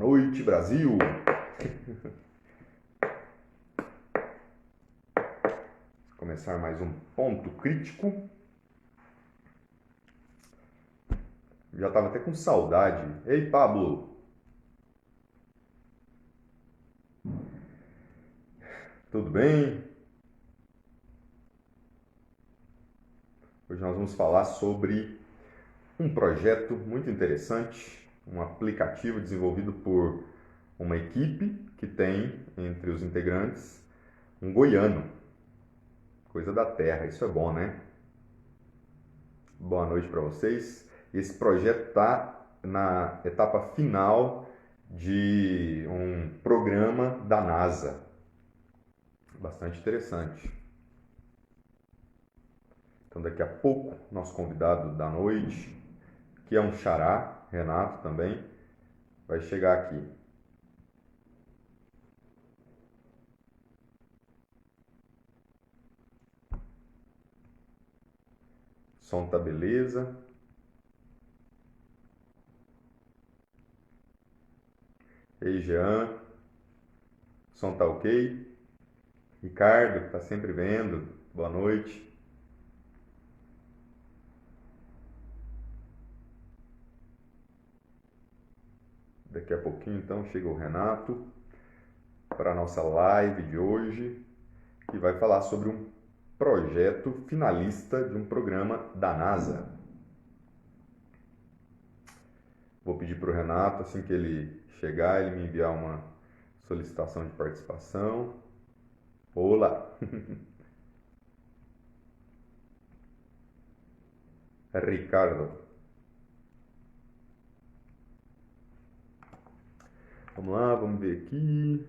noite, Brasil! Vamos começar mais um ponto crítico. Já estava até com saudade. Ei, Pablo! Tudo bem? Hoje nós vamos falar sobre um projeto muito interessante, um aplicativo desenvolvido por uma equipe que tem entre os integrantes um goiano. Coisa da terra, isso é bom, né? Boa noite para vocês. Esse projeto está na etapa final de um programa da NASA. Bastante interessante. Então daqui a pouco, nosso convidado da noite, que é um xará, Renato também, vai chegar aqui. Som tá beleza. Ei, Jean. Som tá ok? Ricardo, tá sempre vendo. Boa noite. Daqui a pouquinho, então, chega o Renato para a nossa live de hoje, que vai falar sobre um projeto finalista de um programa da NASA. Vou pedir para o Renato, assim que ele chegar, ele me enviar uma solicitação de participação. Olá! Ricardo. Vamos lá, vamos ver aqui.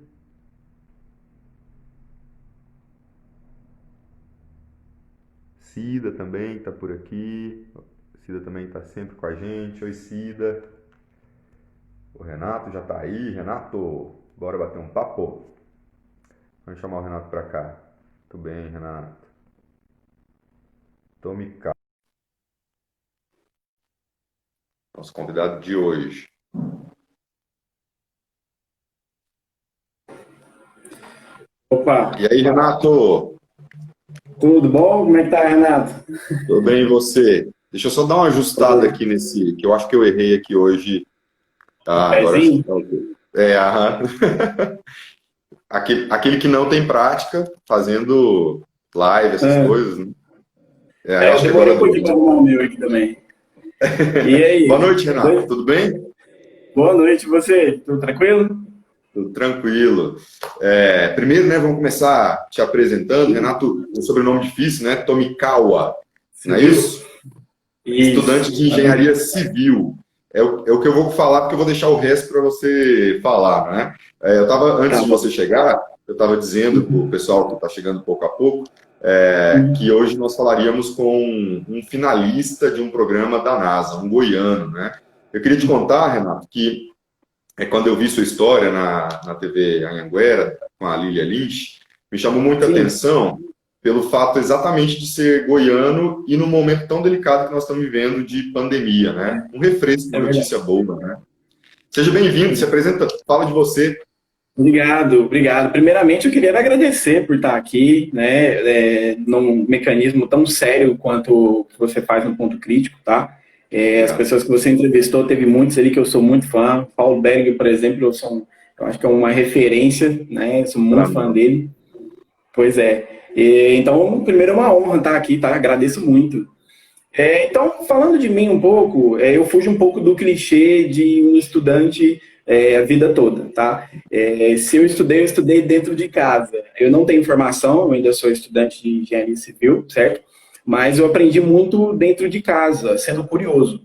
Cida também está por aqui. Cida também está sempre com a gente. Oi, Cida. O Renato já está aí. Renato, bora bater um papo? Vamos chamar o Renato para cá. Tudo bem, Renato? Tome cá. Nosso convidado de hoje. Opa! E aí, Renato? Tudo bom? Como é que tá, Renato? Tudo bem, e você? Deixa eu só dar uma ajustada aqui nesse, que eu acho que eu errei aqui hoje. Ah, agora acho que tá ok. Aham. Aquele que não tem prática, fazendo live, essas coisas, né? Eu demorei um pouquinho para arrumar o meu aqui também. E aí? Boa noite, Renato. Tudo bem? Boa noite, você? Tudo tranquilo? Tudo tranquilo. Primeiro, né, vamos começar te apresentando. Renato, um sobrenome difícil, né? Tomikawa, não é isso? Estudante de engenharia civil. É o que eu vou falar, porque eu vou deixar o resto para você falar, né? Antes de você chegar, eu estava dizendo para o pessoal que está chegando pouco a pouco, que hoje nós falaríamos com um finalista de um programa da NASA, um goiano, né? Eu queria te contar, Renato, que quando eu vi sua história na TV Anhanguera, com a Lília Lynch, me chamou muita atenção pelo fato exatamente de ser goiano e num momento tão delicado que nós estamos vivendo de pandemia, né? Um refresco de notícia boa, né? Seja bem-vindo, se apresenta, fala de você. Obrigado. Primeiramente, eu queria agradecer por estar aqui, né, num mecanismo tão sério quanto o que você faz no Ponto Crítico, tá? As pessoas que você entrevistou, teve muitos ali que eu sou muito fã. Paulo Berg, por exemplo, eu acho que é uma referência, né? Eu sou muito fã dele. Pois é. Então, primeiro é uma honra estar aqui, tá? Agradeço muito. Então, falando de mim um pouco, eu fujo um pouco do clichê de um estudante a vida toda, tá? Se eu estudei dentro de casa. Eu não tenho formação, eu ainda sou estudante de engenharia civil, certo? Mas eu aprendi muito dentro de casa, sendo curioso.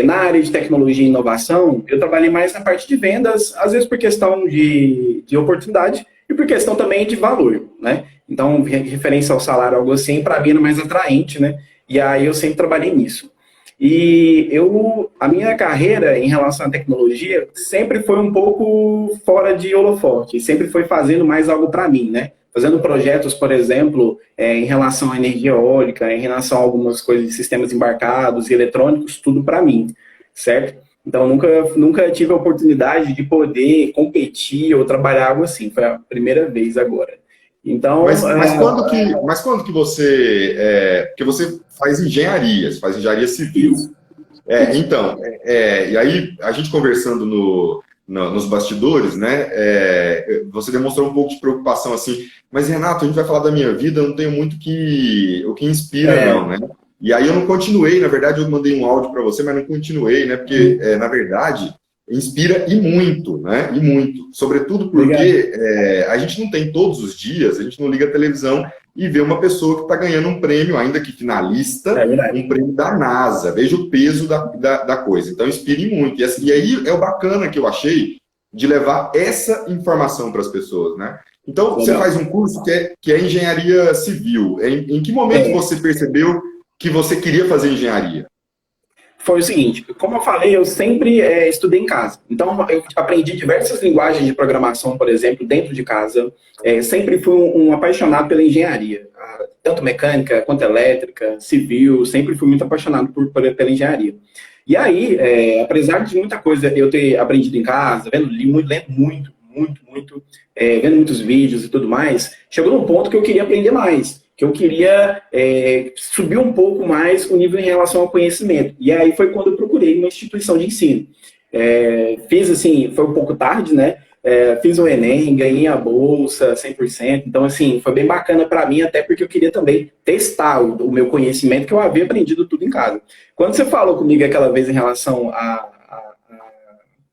Na área de tecnologia e inovação, eu trabalhei mais na parte de vendas, às vezes por questão de oportunidade e por questão também de valor, né? Então, referência ao salário, algo assim, para mim era mais atraente, né? E aí eu sempre trabalhei nisso. E a minha carreira em relação à tecnologia sempre foi um pouco fora de holofote, sempre foi fazendo mais algo para mim, né? Fazendo projetos, por exemplo, em relação à energia eólica, em relação a algumas coisas de sistemas embarcados e eletrônicos, tudo para mim, certo? Então, nunca tive a oportunidade de poder competir ou trabalhar algo assim. Foi a primeira vez agora. Então, mas quando que você... porque você faz engenharia, você faz engenharia civil. Então, e aí a gente conversando nos bastidores, né, você demonstrou um pouco de preocupação assim, mas Renato, a gente vai falar da minha vida, eu não tenho muito o que inspira não, né? E aí eu não continuei, na verdade eu mandei um áudio para você, mas não continuei, né, porque na verdade inspira e muito, né, e muito, sobretudo porque a gente não tem todos os dias, a gente não liga a televisão e vê uma pessoa que está ganhando um prêmio, ainda que finalista, um prêmio da NASA. Veja o peso da coisa. Então, inspire muito. E aí é o bacana que eu achei de levar essa informação para as pessoas, né? Então, você faz um curso que é engenharia civil. Em que momento você percebeu que você queria fazer engenharia? Foi o seguinte, como eu falei, eu sempre estudei em casa. Então, eu aprendi diversas linguagens de programação, por exemplo, dentro de casa. Sempre fui um apaixonado pela engenharia. Tanto mecânica, quanto elétrica, civil. Sempre fui muito apaixonado pela engenharia. E aí, apesar de muita coisa eu ter aprendido em casa, lendo muito, vendo muitos vídeos e tudo mais, chegou num ponto que eu queria aprender mais. Que eu queria subir um pouco mais o nível em relação ao conhecimento. E aí foi quando eu procurei uma instituição de ensino. Fiz assim, foi um pouco tarde, né? Fiz o Enem, ganhei a bolsa 100%. Então, assim, foi bem bacana para mim, até porque eu queria também testar o meu conhecimento, que eu havia aprendido tudo em casa. Quando você falou comigo aquela vez em relação a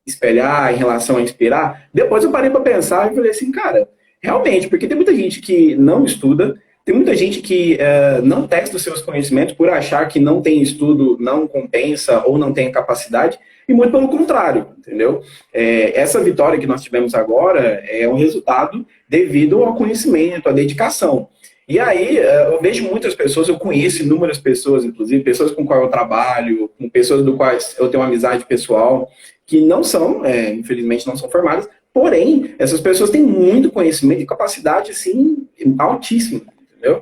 espelhar, em relação a inspirar, depois eu parei para pensar e falei assim, cara, realmente, porque tem muita gente que não estuda, tem muita gente que não testa os seus conhecimentos por achar que não tem estudo, não compensa ou não tem capacidade, e muito pelo contrário, entendeu? Essa vitória que nós tivemos agora é um resultado devido ao conhecimento, à dedicação. E aí eu vejo muitas pessoas, eu conheço inúmeras pessoas, inclusive pessoas com quais eu trabalho, com pessoas do quais eu tenho uma amizade pessoal, que não são, infelizmente não são formadas, porém, essas pessoas têm muito conhecimento e capacidade, assim, altíssima. Entendeu?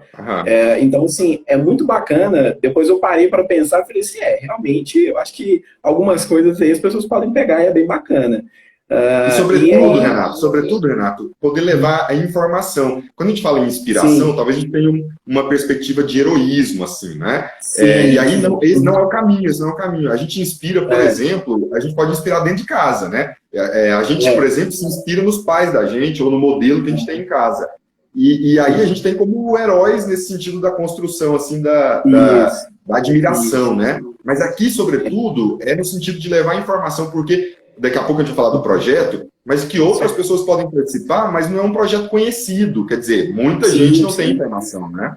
Então, assim, é muito bacana. Depois eu parei para pensar e falei assim, realmente, eu acho que algumas coisas aí as pessoas podem pegar e é bem bacana. E sobretudo, Renato, poder levar a informação. Quando a gente fala em inspiração, talvez a gente tenha uma perspectiva de heroísmo, assim, né? E aí, esse não é o caminho, A gente inspira, por exemplo, a gente pode inspirar dentro de casa, né? A gente, por exemplo, se inspira nos pais da gente ou no modelo que a gente tem em casa. E aí a gente tem como heróis nesse sentido da construção, assim, da admiração, né? Mas aqui, sobretudo, é no sentido de levar informação, porque daqui a pouco a gente vai falar do projeto, mas que outras pessoas podem participar, mas não é um projeto conhecido. Quer dizer, muita gente não tem informação, né?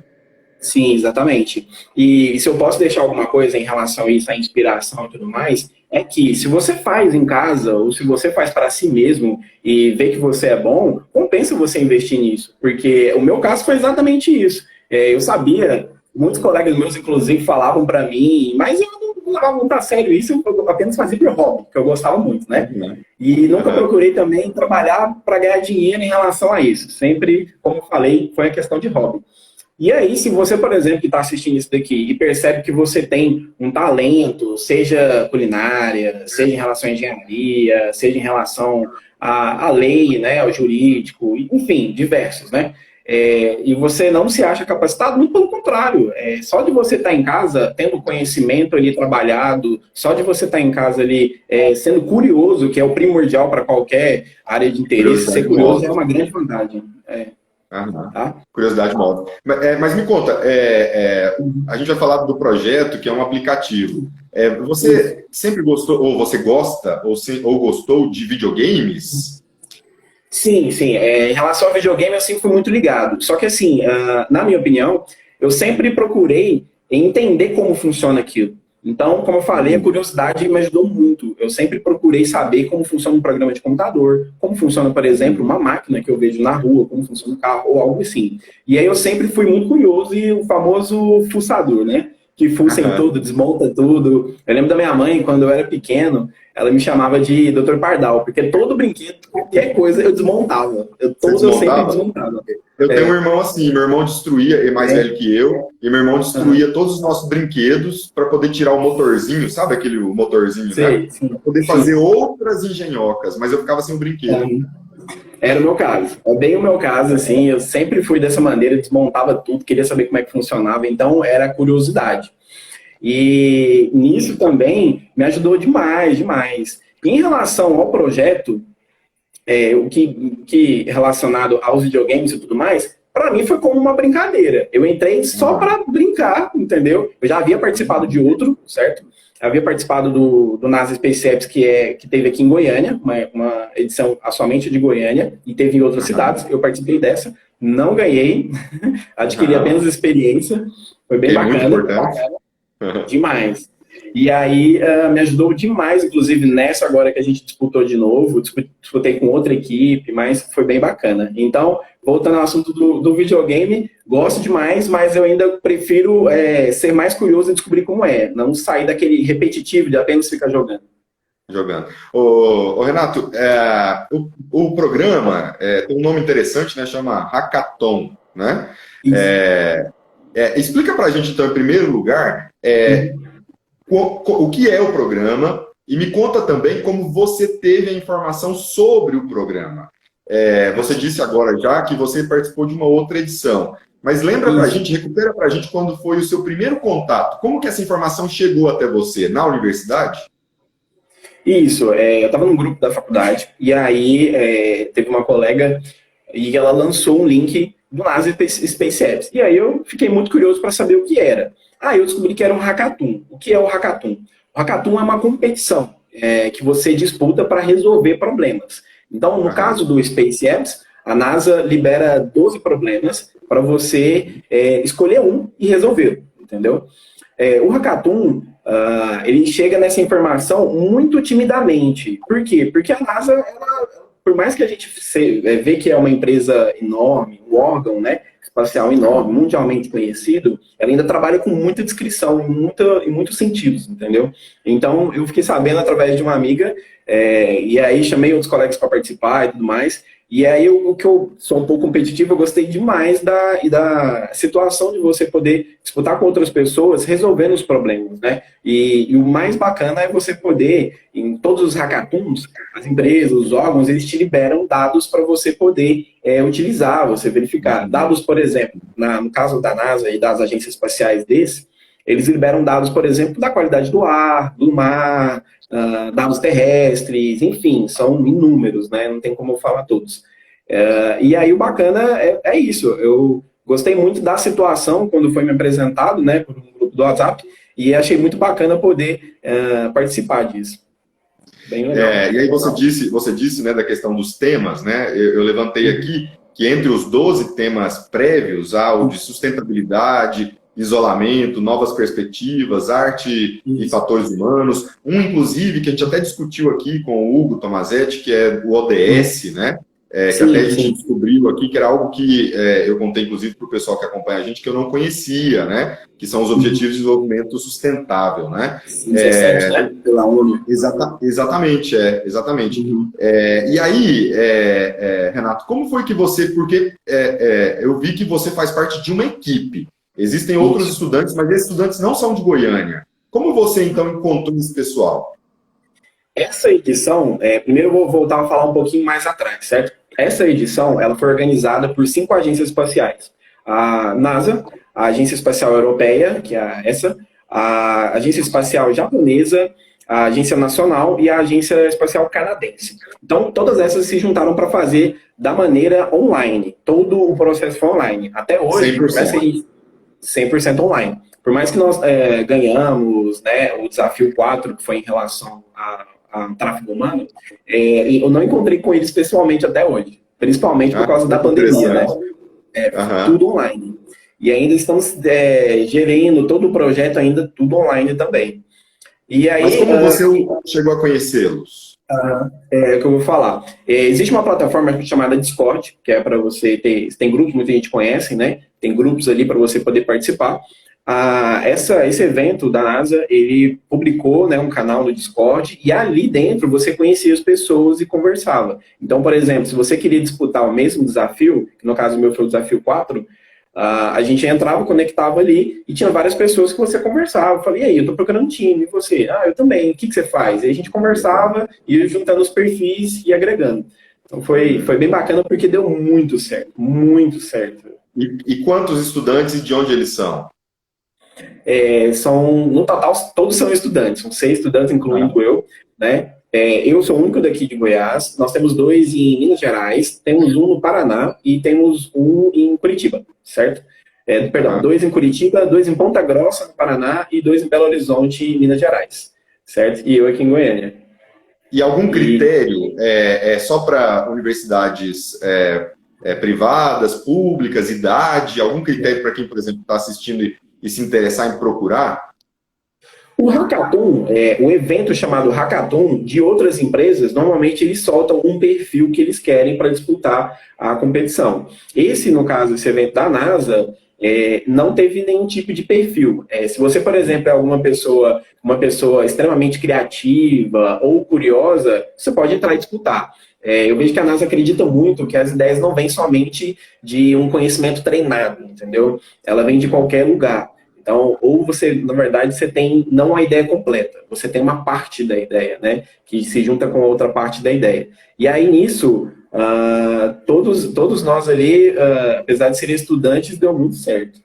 Sim, exatamente. E se eu posso deixar alguma coisa em relação a isso, a inspiração e tudo mais, é que se você faz em casa, ou se você faz para si mesmo e vê que você é bom, compensa você investir nisso. Porque o meu caso foi exatamente isso. Eu sabia, muitos colegas meus, inclusive, falavam para mim, mas eu não levava muito a sério isso, eu apenas fazia por hobby, que eu gostava muito, né? E nunca procurei também trabalhar para ganhar dinheiro em relação a isso. Sempre, como eu falei, foi a questão de hobby. E aí, se você, por exemplo, que está assistindo isso daqui e percebe que você tem um talento, seja culinária, seja em relação à engenharia, seja em relação à lei, né, ao jurídico, enfim, diversos, né? E você não se acha capacitado, muito pelo contrário. Só de você estar em casa, tendo conhecimento ali trabalhado, só de você estar em casa ali sendo curioso, que é o primordial para qualquer área de interesse, ser curioso é uma grande vantagem. Tá? Curiosidade móvel. Mas me conta, a gente vai falar do projeto, que é um aplicativo. Você sempre gostou, ou você gosta, ou gostou de videogames? Sim. Em relação ao videogame, eu sempre fui muito ligado. Só que, assim, na minha opinião, eu sempre procurei entender como funciona aquilo. Então, como eu falei, a curiosidade me ajudou muito. Eu sempre procurei saber como funciona um programa de computador, como funciona, por exemplo, uma máquina que eu vejo na rua, como funciona um carro ou algo assim. E aí eu sempre fui muito curioso e o famoso fuçador, né? que fuça em tudo, desmonta tudo. Eu lembro da minha mãe, quando eu era pequeno, ela me chamava de Dr. Pardal, porque todo brinquedo, qualquer coisa, eu desmontava. Eu sempre desmontava. Eu tenho um irmão assim, meu irmão destruía, é mais velho que eu, e meu irmão destruía todos os nossos brinquedos para poder tirar o motorzinho, sabe aquele motorzinho, né? Para poder fazer outras engenhocas, mas eu ficava sem o brinquedo. Era o meu caso. É bem o meu caso, assim, eu sempre fui dessa maneira, desmontava tudo, queria saber como é que funcionava, então era curiosidade. E nisso também me ajudou demais, demais. Em relação ao projeto, o que relacionado aos videogames e tudo mais, para mim foi como uma brincadeira. Eu entrei só para brincar, entendeu? Eu já havia participado de outro, certo? Havia participado do NASA Space Apps, que teve aqui em Goiânia, uma edição somente de Goiânia, e teve em outras cidades. Eu participei dessa, não ganhei, adquiri apenas experiência, foi bem bacana. Demais. E aí me ajudou demais, inclusive nessa agora que a gente disputou de novo, disputei com outra equipe, mas foi bem bacana. Então, voltando ao assunto do videogame, gosto demais, mas eu ainda prefiro ser mais curioso e descobrir como é, não sair daquele repetitivo de apenas ficar jogando. Ô, Renato, o programa tem um nome interessante, né? Chama Hackathon, né? Explica pra gente, então, em primeiro lugar, o que é o programa e me conta também como você teve a informação sobre o programa. Você disse agora já que você participou de uma outra edição, mas lembra pra gente, recupera pra gente quando foi o seu primeiro contato. Como que essa informação chegou até você? Na universidade? Isso, eu estava num grupo da faculdade e aí teve uma colega e ela lançou um link do NASA Space Apps. E aí eu fiquei muito curioso para saber o que era. Eu descobri que era um hackathon. O que é o hackathon? O hackathon é uma competição que você disputa para resolver problemas. Então, no caso do Space Apps, a NASA libera 12 problemas para você escolher um e resolver, entendeu? O hackathon, ele chega nessa informação muito timidamente. Por quê? Porque a NASA, por mais que a gente vê que é uma empresa enorme, um órgão, né, espacial enorme, mundialmente conhecido, ela ainda trabalha com muita descrição, em muitos sentidos, entendeu? Então, eu fiquei sabendo através de uma amiga, e aí chamei outros colegas para participar e tudo mais, e aí o que eu sou um pouco competitivo, eu gostei demais da situação de você poder disputar com outras pessoas, resolvendo os problemas, né? E o mais bacana é você poder, em todos os hackathons, as empresas, os órgãos, eles te liberam dados para você poder utilizar, você verificar. Dados, por exemplo, no caso da NASA e das agências espaciais eles liberam dados, por exemplo, da qualidade do ar, do mar, dados terrestres, enfim, são inúmeros, né? Não tem como eu falar todos. E aí o bacana é isso. Eu gostei muito da situação quando foi me apresentado, né, por um grupo do WhatsApp, e achei muito bacana poder participar disso. Bem legal. E aí você disse, né, da questão dos temas, né? Eu levantei aqui que entre os 12 temas prévios há o de sustentabilidade, isolamento, novas perspectivas, arte e fatores humanos. Inclusive, que a gente até discutiu aqui com o Hugo Tomazetti, que é o ODS, né? Que até a gente descobriu aqui, que era algo que eu contei, inclusive, para o pessoal que acompanha a gente, que eu não conhecia, né? Que são os Objetivos de Desenvolvimento Sustentável, né? 17, né? Pela ONU. Exatamente. E aí, Renato, como foi que você... Porque eu vi que você faz parte de uma equipe. Existem outros estudantes, mas esses estudantes não são de Goiânia. Como você, então, encontrou esse pessoal? Essa edição, primeiro eu vou voltar a falar um pouquinho mais atrás, certo? Essa edição, ela foi organizada por 5 agências espaciais. A NASA, a Agência Espacial Europeia, que é essa, a Agência Espacial Japonesa, a Agência Nacional e a Agência Espacial Canadense. Então, todas essas se juntaram para fazer da maneira online. Todo o processo foi online. Até hoje, 100% online. Por mais que nós ganhamos, né, o desafio 4, que foi em relação a tráfego humano, eu não encontrei com eles pessoalmente até hoje. Principalmente por causa da pandemia, né? Tudo online. E ainda estamos gerindo todo o projeto, ainda tudo online também. E aí, mas como você chegou a conhecê-los? É o que eu vou falar. Existe uma plataforma chamada Discord, que é para você ter... Tem grupos, muita gente conhece, né? Tem grupos ali para você poder participar. esse evento da NASA, ele publicou, né, um canal no Discord, e ali dentro você conhecia as pessoas e conversava. Então, por exemplo, se você queria disputar o mesmo desafio, que no caso meu foi o desafio 4, a gente entrava, conectava ali, e tinha várias pessoas que você conversava. Eu falei, e aí, eu tô procurando um time, e você? Eu também, o que você faz? E a gente conversava, ia juntando os perfis e agregando. Então foi bem bacana porque deu muito certo, muito certo. E quantos estudantes e de onde eles são? No total, todos são estudantes, são 6 estudantes, incluindo eu, né? Eu sou o único daqui de Goiás, nós temos 2 em Minas Gerais, temos um no Paraná e temos um em Curitiba, certo? Perdão, 2 em Curitiba, 2 em Ponta Grossa, no Paraná, e 2 em Belo Horizonte, Minas Gerais, certo? E eu aqui em Goiânia. E algum critério só para universidades privadas, públicas, idade, algum critério para quem, por exemplo, está assistindo e se interessar em procurar? O Hackathon, o evento chamado Hackathon de outras empresas, normalmente eles soltam um perfil que eles querem para disputar a competição. No caso, esse evento da NASA, não teve nenhum tipo de perfil. Se você, por exemplo, é uma pessoa extremamente criativa ou curiosa, você pode entrar e disputar. Eu vejo que a NASA acredita muito que as ideias não vêm somente de um conhecimento treinado, entendeu? Ela vem de qualquer lugar. Então, ou você, na verdade, você tem não a ideia completa, você tem uma parte da ideia, né? Que se junta com a outra parte da ideia. E aí, nisso, todos nós ali, apesar de serem estudantes, deu muito certo.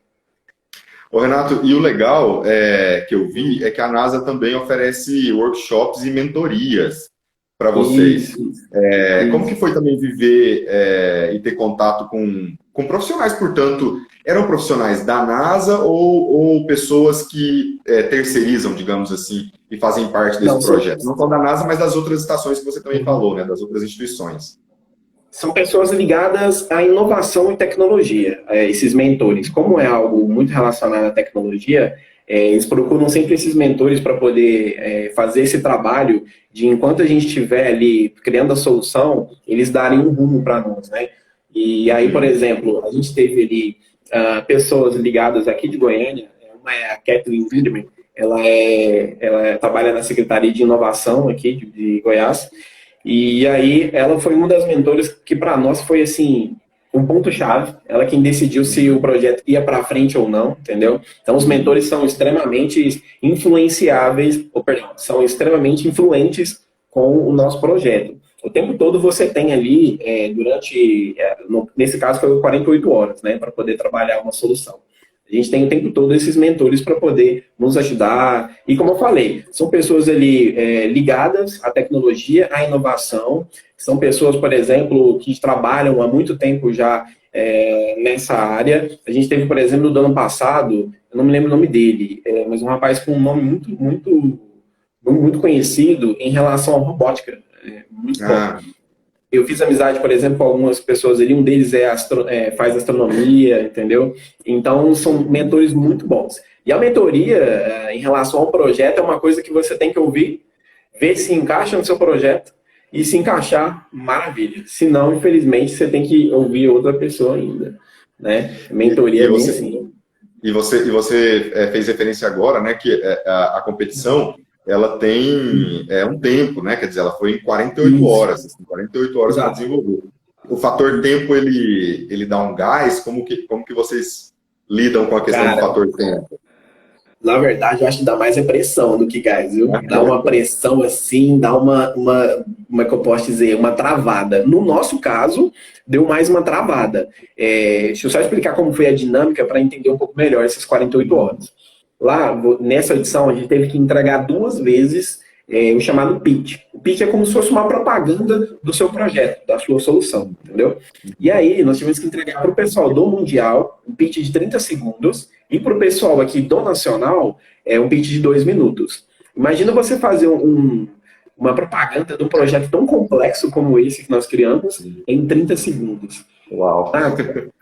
Ô, Renato, e o legal que eu vi é que a NASA também oferece workshops e mentorias para vocês. Isso. Como que foi também viver e ter contato com profissionais, portanto, eram profissionais da NASA ou pessoas que terceirizam, digamos assim, e fazem parte desse projeto? Não só da NASA, mas das outras estações que você também falou, né? Das outras instituições. São pessoas ligadas à inovação e tecnologia, esses mentores. Como é algo muito relacionado à tecnologia, eles procuram sempre esses mentores para poder fazer esse trabalho de, enquanto a gente estiver ali criando a solução, eles darem um rumo para nós, né? E aí, por exemplo, a gente teve ali pessoas ligadas aqui de Goiânia, uma é a Kathleen Widerman, ela trabalha na Secretaria de Inovação aqui de Goiás, e aí ela foi uma das mentoras que para nós foi assim um ponto-chave, ela quem decidiu se o projeto ia para frente ou não, entendeu? Então os mentores são extremamente influenciáveis, são extremamente influentes com o nosso projeto. O tempo todo você tem ali, nesse caso foi 48 horas, né, para poder trabalhar uma solução. A gente tem o tempo todo esses mentores para poder nos ajudar. E como eu falei, são pessoas ali ligadas à tecnologia, à inovação. São pessoas, por exemplo, que trabalham há muito tempo já nessa área. A gente teve, por exemplo, no ano passado, eu não me lembro o nome dele, mas um rapaz com um nome muito conhecido em relação à robótica. Muito bom. Eu fiz amizade, por exemplo, com algumas pessoas ali, um deles faz astronomia, entendeu? Então, são mentores muito bons. E a mentoria, em relação ao projeto, é uma coisa que você tem que ouvir, ver se encaixa no seu projeto, e se encaixar, maravilha. Se não, infelizmente, você tem que ouvir outra pessoa ainda, né? Mentoria é bem assim. E você fez referência agora, né, que a competição ela tem um tempo, né? Quer dizer, ela foi em 48 horas, assim, 48 horas para desenvolver. O fator tempo, ele dá um gás? Como que vocês lidam com a questão do fator tempo? Na verdade, eu acho que dá mais pressão do que gás, viu? Dá uma pressão assim, dá como é que eu posso dizer? Uma travada. No nosso caso, deu mais uma travada. Deixa eu só explicar como foi a dinâmica para entender um pouco melhor essas 48 horas. Lá, nessa edição, a gente teve que entregar 2 vezes o chamado pitch. O pitch é como se fosse uma propaganda do seu projeto, da sua solução, entendeu? E aí, nós tivemos que entregar para o pessoal do Mundial um pitch de 30 segundos e para o pessoal aqui do Nacional um pitch de 2 minutos. Imagina você fazer uma propaganda de um projeto tão complexo como esse que nós criamos em 30 segundos. Uau!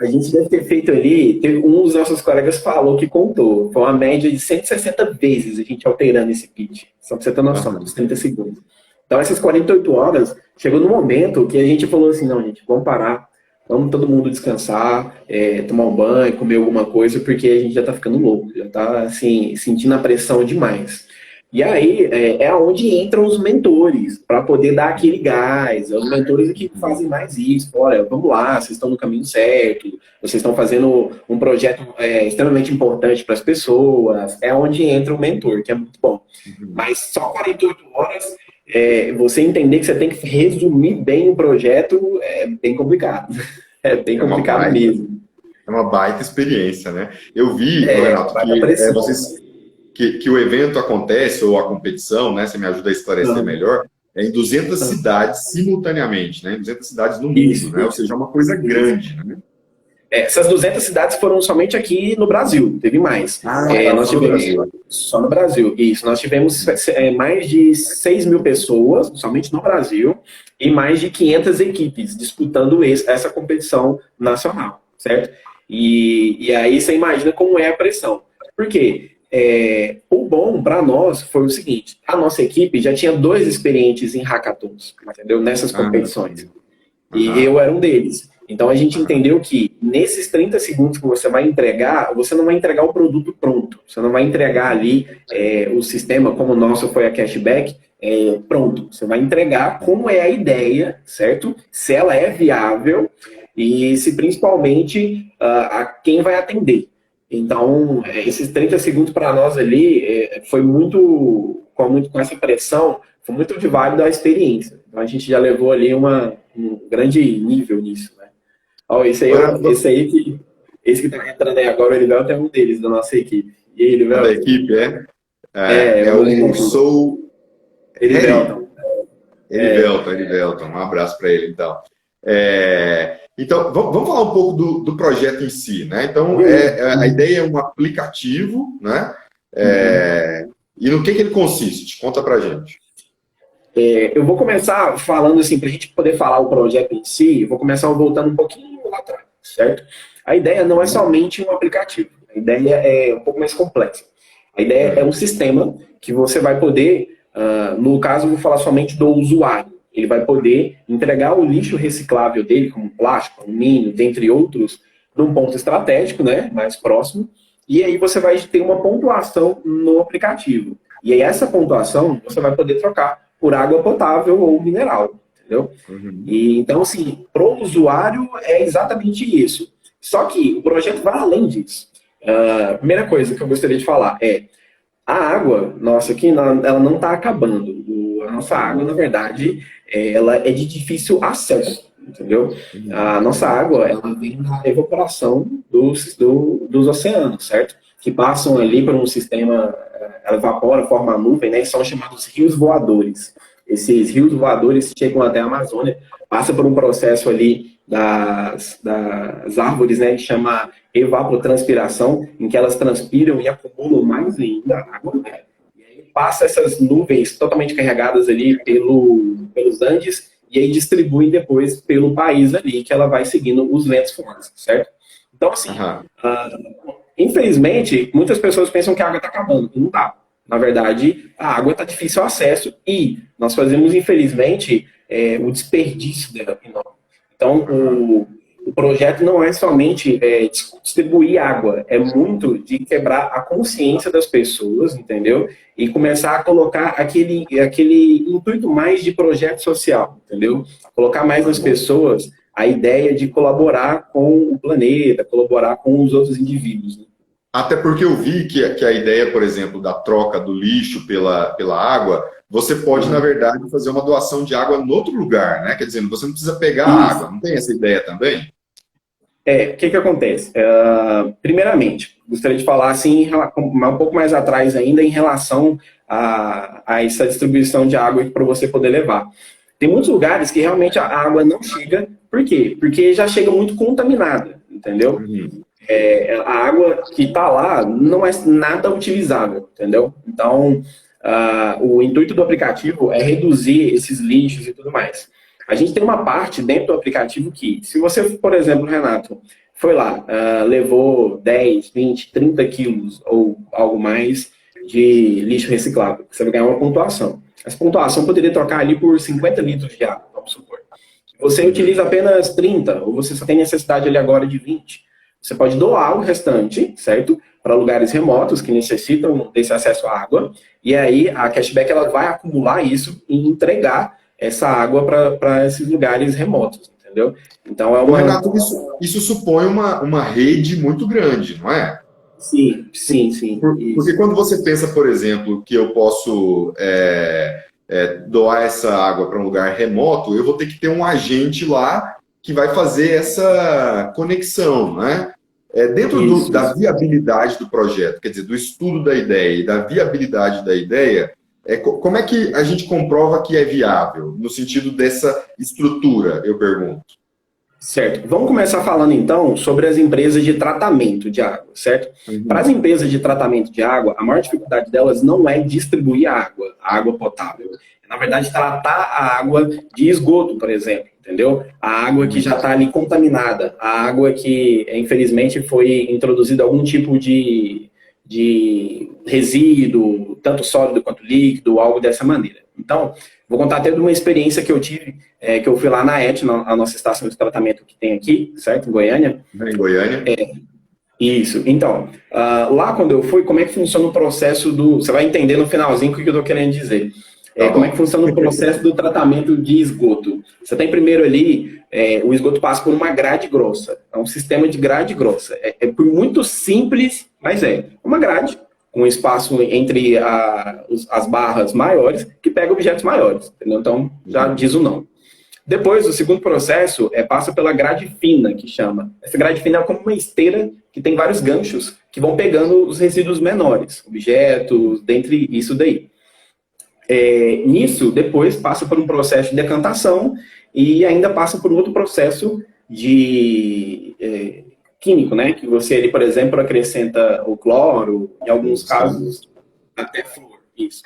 A gente deve ter feito ali, um dos nossos colegas falou que contou, foi uma média de 160 vezes a gente alterando esse pitch, só para você ter noção, dos 30 segundos. Então essas 48 horas, chegou no momento que a gente falou assim, não gente, vamos parar, vamos todo mundo descansar, tomar um banho, comer alguma coisa, porque a gente já tá ficando louco, já tá, assim, sentindo a pressão demais. E aí é onde entram os mentores, para poder dar aquele gás. Os mentores que fazem mais isso. Olha, vamos lá, vocês estão no caminho certo, vocês estão fazendo um projeto extremamente importante para as pessoas. É onde entra o mentor, que é muito bom. Mas só 48 horas, você entender que você tem que resumir bem o projeto, é bem complicado. É bem complicado mesmo. É uma baita experiência, né? Eu vi, Renato, que o evento acontece, ou a competição, né? Você me ajuda a esclarecer melhor, em 200 cidades simultaneamente, né? Em 200 cidades no mundo, Isso. né? Ou seja, é uma coisa grande, né? Essas 200 cidades foram somente aqui no Brasil, teve mais. Nós tivemos só no Brasil, isso. Nós tivemos mais de 6 mil pessoas, somente no Brasil, e mais de 500 equipes disputando essa competição nacional, certo? E aí você imagina como é a pressão. Por quê? O bom para nós foi o seguinte: a nossa equipe já tinha 2 experientes em hackathons, entendeu? Nessas competições. E eu era um deles. Então a gente entendeu que nesses 30 segundos que você vai entregar, você não vai entregar o produto pronto. Você não vai entregar ali o sistema, como o nosso foi a Cashback, pronto. Você vai entregar como é a ideia, certo? Se ela é viável e se principalmente a quem vai atender. Então, esses 30 segundos para nós ali foi muito com essa pressão, foi muito de válido a experiência. Então, a gente já levou ali um grande nível nisso, né? Ó, esse que está entrando aí agora, o Erivelton é um deles, da nossa equipe. E aí, Erivelton? Da equipe, o Sou Erivelton. Erivelton, um abraço para ele, então. Então, vamos falar um pouco do projeto em si, né? Então, a ideia é um aplicativo, né? E no que ele consiste? Conta pra gente. Eu vou começar falando assim, para a gente poder falar o projeto em si, eu vou começar voltando um pouquinho lá atrás, certo? A ideia não é somente um aplicativo, a ideia é um pouco mais complexa. A ideia é um sistema que você vai poder, no caso eu vou falar somente do usuário, ele vai poder entregar o lixo reciclável dele, como plástico, alumínio, dentre outros, num ponto estratégico, né, mais próximo, e aí você vai ter uma pontuação no aplicativo. E aí essa pontuação você vai poder trocar por água potável ou mineral, entendeu? E, então, assim, para o usuário é exatamente isso. Só que o projeto vai além disso. A primeira coisa que eu gostaria de falar é a água nossa aqui, ela não está acabando. A nossa água, na verdade, ela é de difícil acesso, entendeu? A nossa água, ela vem da evaporação dos oceanos, certo? Que passam ali por um sistema, ela evapora, forma nuvem, né? E são chamados rios voadores. Esses rios voadores chegam até a Amazônia, passa por um processo ali das árvores, né? Que chama evapotranspiração, em que elas transpiram e acumulam mais ainda água, né? E aí passa essas nuvens totalmente carregadas ali pelos Andes e aí distribuem depois pelo país ali, que ela vai seguindo os ventos fortes, certo? Então, assim, infelizmente, muitas pessoas pensam que a água está acabando, e não está. Na verdade, a água está difícil acesso e nós fazemos, infelizmente, o desperdício dela enorme. Então, o projeto não é somente distribuir água, é muito de quebrar a consciência das pessoas, entendeu? E começar a colocar aquele intuito mais de projeto social, entendeu? Colocar mais nas pessoas a ideia de colaborar com o planeta, colaborar com os outros indivíduos, né? Até porque eu vi que a ideia, por exemplo, da troca do lixo pela água, você pode, na verdade, fazer uma doação de água em outro lugar, né? Quer dizer, você não precisa pegar a água, não tem essa ideia também? O que acontece? Primeiramente, gostaria de falar assim, um pouco mais atrás ainda, em relação a essa distribuição de água para você poder levar. Tem muitos lugares que realmente a água não chega. Por quê? Porque já chega muito contaminada, entendeu? A água que está lá não é nada utilizável, entendeu? Então, o intuito do aplicativo é reduzir esses lixos e tudo mais. A gente tem uma parte dentro do aplicativo que, se você, por exemplo, Renato, foi lá, levou 10, 20, 30 quilos ou algo mais de lixo reciclável, você vai ganhar uma pontuação. Essa pontuação poderia trocar ali por 50 litros de água, vamos supor. você utiliza apenas 30, ou você só tem necessidade ali agora de 20. Você pode doar o restante, certo? Para lugares remotos que necessitam desse acesso à água. E aí a cashback ela vai acumular isso e entregar essa água para esses lugares remotos, entendeu? Então é uma... Renato, isso supõe uma rede muito grande, não é? Sim, sim, sim. Porque quando você pensa, por exemplo, que eu posso doar essa água para um lugar remoto, eu vou ter que ter um agente lá que vai fazer essa conexão, né? Dentro da viabilidade do projeto, quer dizer, do estudo da ideia e da viabilidade da ideia, como é que a gente comprova que é viável, no sentido dessa estrutura, eu pergunto? Certo. Vamos começar falando, então, sobre as empresas de tratamento de água, certo? Uhum. Para as empresas de tratamento de água, a maior dificuldade delas não é distribuir a água potável. Na verdade, tratar a água de esgoto, por exemplo, entendeu? A água que já está ali contaminada, a água que, infelizmente, foi introduzida algum tipo de resíduo, tanto sólido quanto líquido, algo dessa maneira. Então, vou contar até de uma experiência que eu tive, que eu fui lá na ET, a nossa estação de tratamento que tem aqui, certo? Em Goiânia. Em Goiânia. Isso. Então, lá quando eu fui, como é que funciona o processo do... Você vai entender no finalzinho o que eu estou querendo dizer. Como é que funciona o processo do tratamento de esgoto. Você tem primeiro ali, o esgoto passa por uma grade grossa. É um sistema de grade grossa. É por muito simples, mas é uma grade, com espaço entre as barras maiores, que pega objetos maiores. Entendeu? Então, já diz o não. Depois, o segundo processo passa pela grade fina, que chama. Essa grade fina é como uma esteira que tem vários ganchos que vão pegando os resíduos menores, objetos, dentre isso daí. Nisso, depois passa por um processo de decantação e ainda passa por outro processo de químico, né? Que você ali, por exemplo, acrescenta o cloro, em alguns casos até flúor. Isso.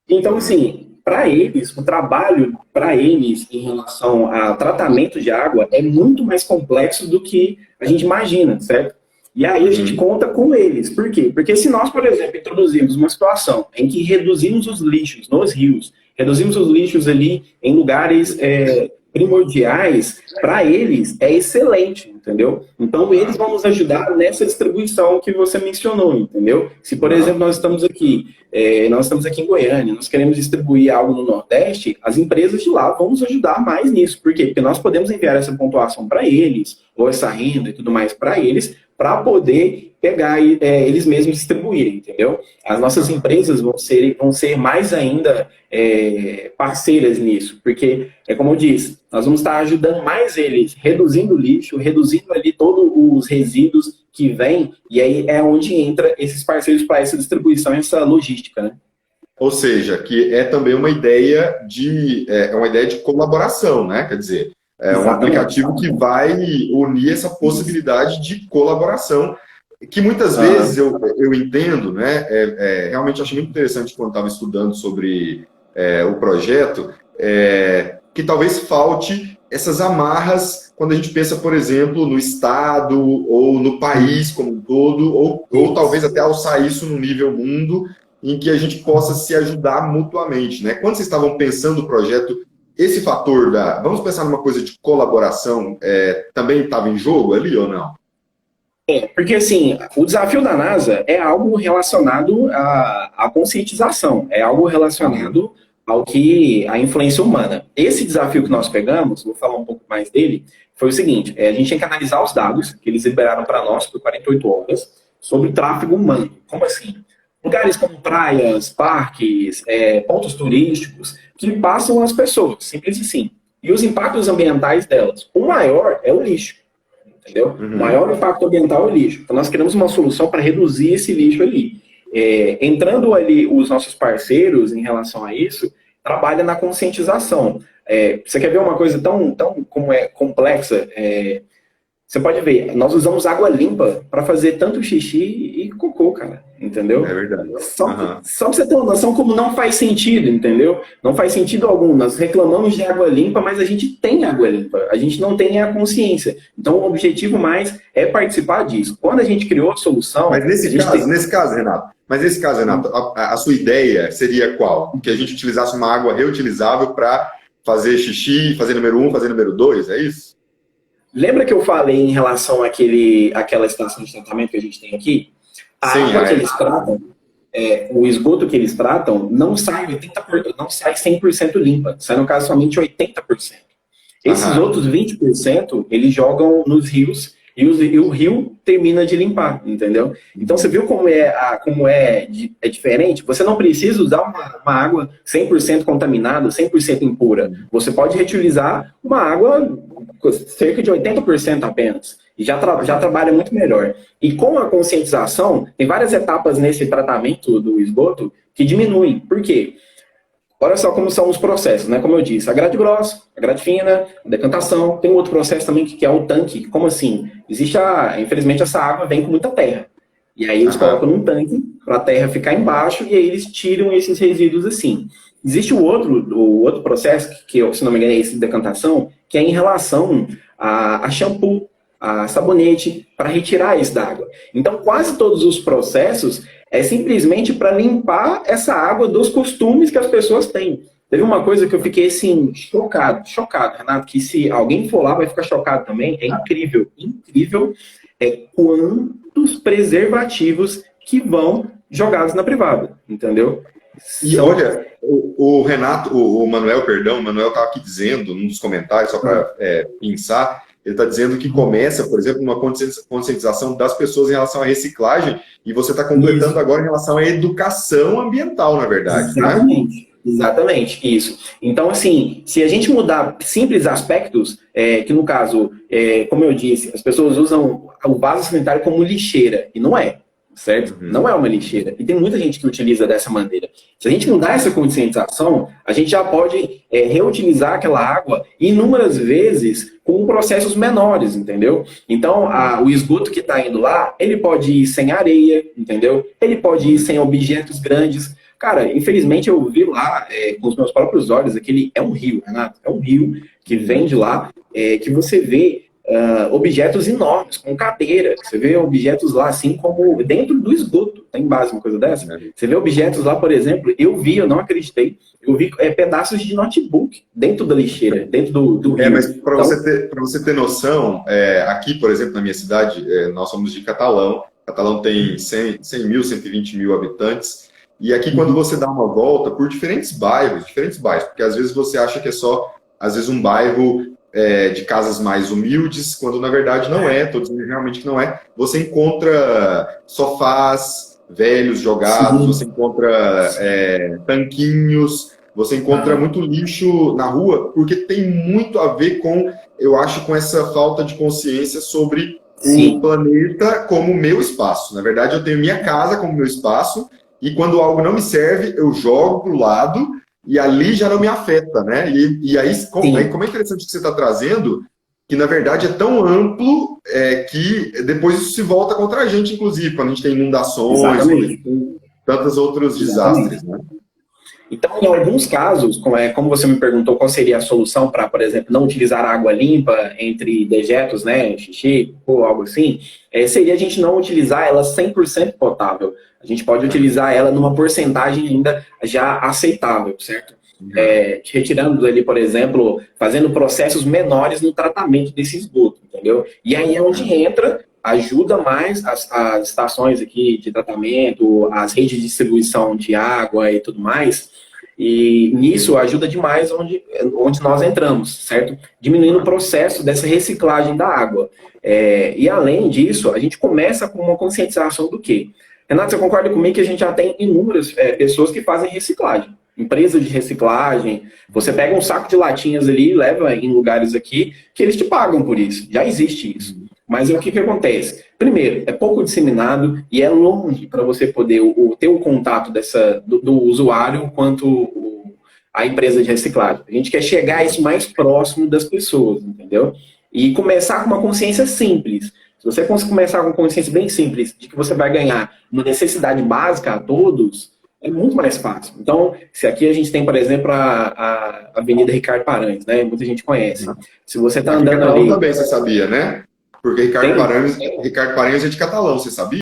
Então, assim, para eles, o trabalho para eles em relação ao tratamento de água é muito mais complexo do que a gente imagina, certo? E aí a gente conta com eles. Por quê? Porque se nós, por exemplo, introduzimos uma situação em que reduzimos os lixos nos rios, reduzimos os lixos ali em lugares primordiais, para eles é excelente, entendeu? Então eles vão nos ajudar nessa distribuição que você mencionou, entendeu? Se, por exemplo, nós estamos aqui em Goiânia, nós queremos distribuir algo no Nordeste, as empresas de lá vão nos ajudar mais nisso. Por quê? Porque nós podemos enviar essa pontuação para eles, ou essa renda e tudo mais para eles, para poder pegar e eles mesmos distribuírem, entendeu? As nossas empresas vão ser mais ainda parceiras nisso, porque, como eu disse, nós vamos estar ajudando mais eles, reduzindo o lixo, reduzindo ali todos os resíduos que vêm, e aí é onde entra esses parceiros para essa distribuição, essa logística, né? Ou seja, que é também uma ideia de colaboração, né? Quer dizer, um aplicativo que vai unir essa possibilidade de colaboração, que muitas vezes eu entendo, né? Realmente achei muito interessante quando estava estudando sobre o projeto, que talvez falte essas amarras quando a gente pensa, por exemplo, no Estado ou no país como um todo, ou talvez até alçar isso no nível mundo, em que a gente possa se ajudar mutuamente, né? Quando vocês estavam pensando o projeto, esse fator vamos pensar numa coisa de colaboração, também estava em jogo ali ou não? Porque assim, o desafio da NASA é algo relacionado à conscientização, é algo relacionado à influência humana. Esse desafio que nós pegamos, vou falar um pouco mais dele, foi o seguinte, a gente tem que analisar os dados que eles liberaram para nós por 48 horas sobre tráfego humano. Como assim? Lugares como praias, parques, pontos turísticos, que passam as pessoas, simples assim. E os impactos ambientais delas. O maior é o lixo, entendeu? O maior impacto ambiental é o lixo. Então nós queremos uma solução para reduzir esse lixo ali. Entrando ali os nossos parceiros em relação a isso, trabalha na conscientização. Você quer ver uma coisa tão como é complexa? Você pode ver, nós usamos água limpa para fazer tanto xixi e cocô, cara, entendeu? É verdade. Só pra você ter uma noção como não faz sentido, entendeu? Não faz sentido algum. Nós reclamamos de água limpa, mas a gente tem água limpa. A gente não tem a consciência. Então, o objetivo mais é participar disso. Quando a gente criou a solução... Mas nesse caso, Renato, a sua ideia seria qual? Que a gente utilizasse uma água reutilizável para fazer xixi, fazer número 1, fazer número 2, é isso? Lembra que eu falei em relação àquela estação de tratamento que a gente tem aqui? A água que eles tratam, o esgoto que eles tratam, não sai 100% limpa. Sai, no caso, somente 80%. Esses outros 20%, eles jogam nos rios e o rio termina de limpar, entendeu? Então, você viu como é diferente? Você não precisa usar uma água 100% contaminada, 100% impura. Você pode reutilizar uma água cerca de 80% apenas. E já trabalha muito melhor. E com a conscientização, tem várias etapas nesse tratamento do esgoto que diminuem. Por quê? Olha só como são os processos, né? Como eu disse, a grade grossa, a grade fina, a decantação. Tem um outro processo também que é o tanque. Como assim? Infelizmente, essa água vem com muita terra. E aí eles colocam num tanque para a terra ficar embaixo e aí eles tiram esses resíduos assim. Existe o outro processo, que se não me engano é esse de decantação, que é em relação a shampoo, a sabonete, para retirar isso da água. Então, quase todos os processos é simplesmente para limpar essa água dos costumes que as pessoas têm. Teve uma coisa que eu fiquei, assim, chocado, Renato, que se alguém for lá vai ficar chocado também. É incrível quantos preservativos que vão jogados na privada, entendeu? E olha, o Renato, o Manuel estava aqui dizendo, num dos comentários, só para pensar, ele está dizendo que começa, por exemplo, uma conscientização das pessoas em relação à reciclagem, e você está completando agora em relação à educação ambiental, na verdade. Exatamente. Né? Exatamente, isso. Então, assim, se a gente mudar simples aspectos, que no caso, como eu disse, as pessoas usam o vaso sanitário como lixeira, e não é. Certo? Não é uma lixeira. E tem muita gente que utiliza dessa maneira. Se a gente mudar essa conscientização, a gente já pode reutilizar aquela água inúmeras vezes com processos menores, entendeu? Então, o esgoto que está indo lá, ele pode ir sem areia, entendeu? Ele pode ir sem objetos grandes. Cara, infelizmente eu vi lá com os meus próprios olhos, aquele é um rio, Renato, é um rio que vem de lá, que você vê objetos enormes, com cadeira. Você vê objetos lá, assim como dentro do esgoto. Tem base uma coisa dessa? Você vê objetos lá, por exemplo, eu não acreditei, eu vi pedaços de notebook dentro da lixeira, dentro do rio. Mas para você ter noção, aqui, por exemplo, na minha cidade, nós somos de Catalão. Catalão tem 100 mil, 120 mil habitantes. E aqui, quando você dá uma volta por diferentes bairros, porque às vezes você acha que é só, às vezes, um bairro de casas mais humildes, quando na verdade não é, estou dizendo realmente que não é. Você encontra sofás velhos jogados, Sim. Você encontra tanquinhos, você encontra muito lixo na rua, porque tem muito a ver com, eu acho, com essa falta de consciência sobre Sim. o planeta como meu espaço. Na verdade, eu tenho minha casa como meu espaço, e quando algo não me serve, eu jogo para o lado, e ali já não me afeta, né? E aí, como é interessante que você está trazendo, que na verdade é tão amplo que depois isso se volta contra a gente, inclusive, quando a gente tem inundações, quando a gente tem tantos outros desastres, né? Então, em alguns casos, como você me perguntou, qual seria a solução para, por exemplo, não utilizar água limpa entre dejetos, né, xixi ou algo assim, seria a gente não utilizar ela 100% potável. A gente pode utilizar ela numa porcentagem ainda já aceitável, certo? Retirando ali, por exemplo, fazendo processos menores no tratamento desse esgoto, entendeu? E aí é onde ajuda mais as estações aqui de tratamento, as redes de distribuição de água e tudo mais. E nisso ajuda demais onde nós entramos, certo? Diminuindo o processo dessa reciclagem da água. E além disso, a gente começa com uma conscientização do quê? Renato, você concorda comigo que a gente já tem inúmeras pessoas que fazem reciclagem? Empresas de reciclagem, você pega um saco de latinhas ali e leva em lugares aqui que eles te pagam por isso. Já existe isso. Mas o que acontece? Primeiro, é pouco disseminado e é longe para você poder ter o contato do usuário quanto a empresa de reciclagem. A gente quer chegar a isso mais próximo das pessoas, entendeu? E começar com uma consciência simples. Se você começar com uma consciência bem simples de que você vai ganhar uma necessidade básica a todos, é muito mais fácil. Então, se aqui a gente tem, por exemplo, a Avenida Ricardo Paranhos, né? Muita gente conhece. Se você está andando ali... também, você sabia, né? Porque Ricardo Paranhos é de Catalão, você sabia?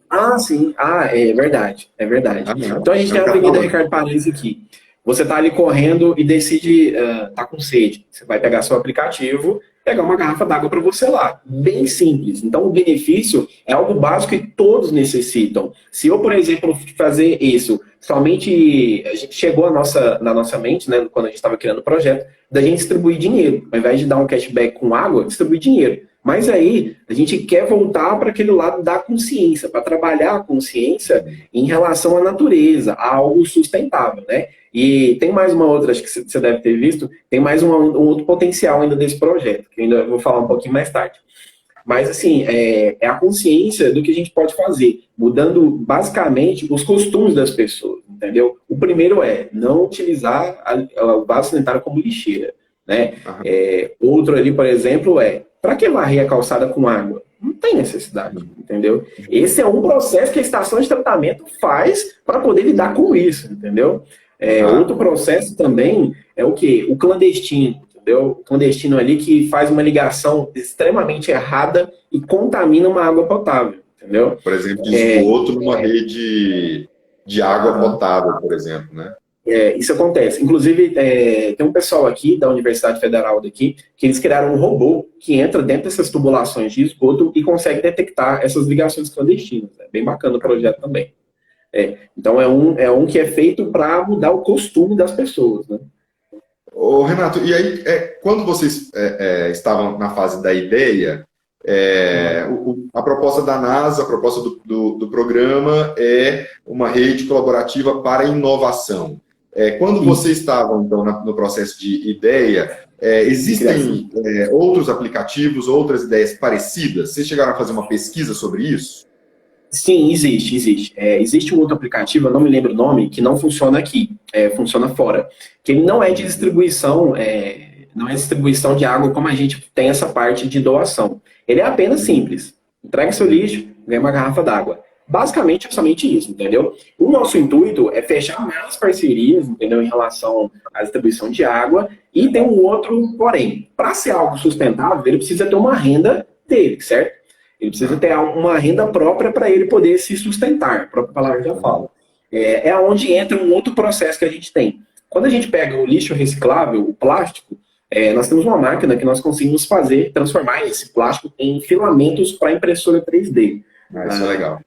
Ah, sim. Ah, é verdade. É verdade. Então a gente tem a Avenida Ricardo Paranhos aqui. Você está ali correndo e decide, tá com sede. Você vai pegar seu aplicativo, pegar uma garrafa d'água para você lá. Bem simples. Então, o benefício é algo básico que todos necessitam. Se eu, por exemplo, fazer isso, somente a gente chegou na nossa mente, né, quando a gente estava criando o projeto, da gente distribuir dinheiro. Ao invés de dar um cashback com água, distribuir dinheiro. Mas aí, a gente quer voltar para aquele lado da consciência, para trabalhar a consciência em relação à natureza, a algo sustentável, né? E tem mais uma outra, acho que você deve ter visto, tem mais um outro potencial ainda desse projeto, que eu ainda vou falar um pouquinho mais tarde. Mas, assim, é a consciência do que a gente pode fazer, mudando basicamente os costumes das pessoas, entendeu? O primeiro é não utilizar o vaso sanitário como lixeira, né? Outro ali, por exemplo, para que varrer a calçada com água? Não tem necessidade, entendeu? Esse é um processo que a estação de tratamento faz para poder lidar com isso, entendeu? Outro processo também é o quê? O clandestino, entendeu? O clandestino ali que faz uma ligação extremamente errada e contamina uma água potável, entendeu? Por exemplo, de esgoto numa rede de água potável, por exemplo, né? Isso acontece. Inclusive, tem um pessoal aqui da Universidade Federal daqui que eles criaram um robô que entra dentro dessas tubulações de esgoto e consegue detectar essas ligações clandestinas. É bem bacana o projeto também. Então, é um que é feito para mudar o costume das pessoas, né? Ô, Renato, e aí, quando vocês estavam na fase da ideia, a proposta da NASA, a proposta do programa é uma rede colaborativa para inovação. Quando vocês estavam, então, no processo de ideia, existem outros aplicativos, outras ideias parecidas? Vocês chegaram a fazer uma pesquisa sobre isso? Sim, existe. Existe um outro aplicativo, eu não me lembro o nome, que não funciona aqui, funciona fora. Que ele não é de distribuição, não é distribuição de água como a gente tem essa parte de doação. Ele é apenas simples. Entrega seu lixo, ganha uma garrafa d'água. Basicamente é somente isso, entendeu? O nosso intuito é fechar mais parcerias, entendeu, em relação à distribuição de água. E tem um outro, porém, para ser algo sustentável, ele precisa ter uma renda dele, certo? Ele precisa ter uma renda própria para ele poder se sustentar, a própria palavra já fala. É onde entra um outro processo que a gente tem. Quando a gente pega o lixo reciclável, o plástico, nós temos uma máquina que nós conseguimos transformar esse plástico em filamentos para impressora 3D. Isso é legal.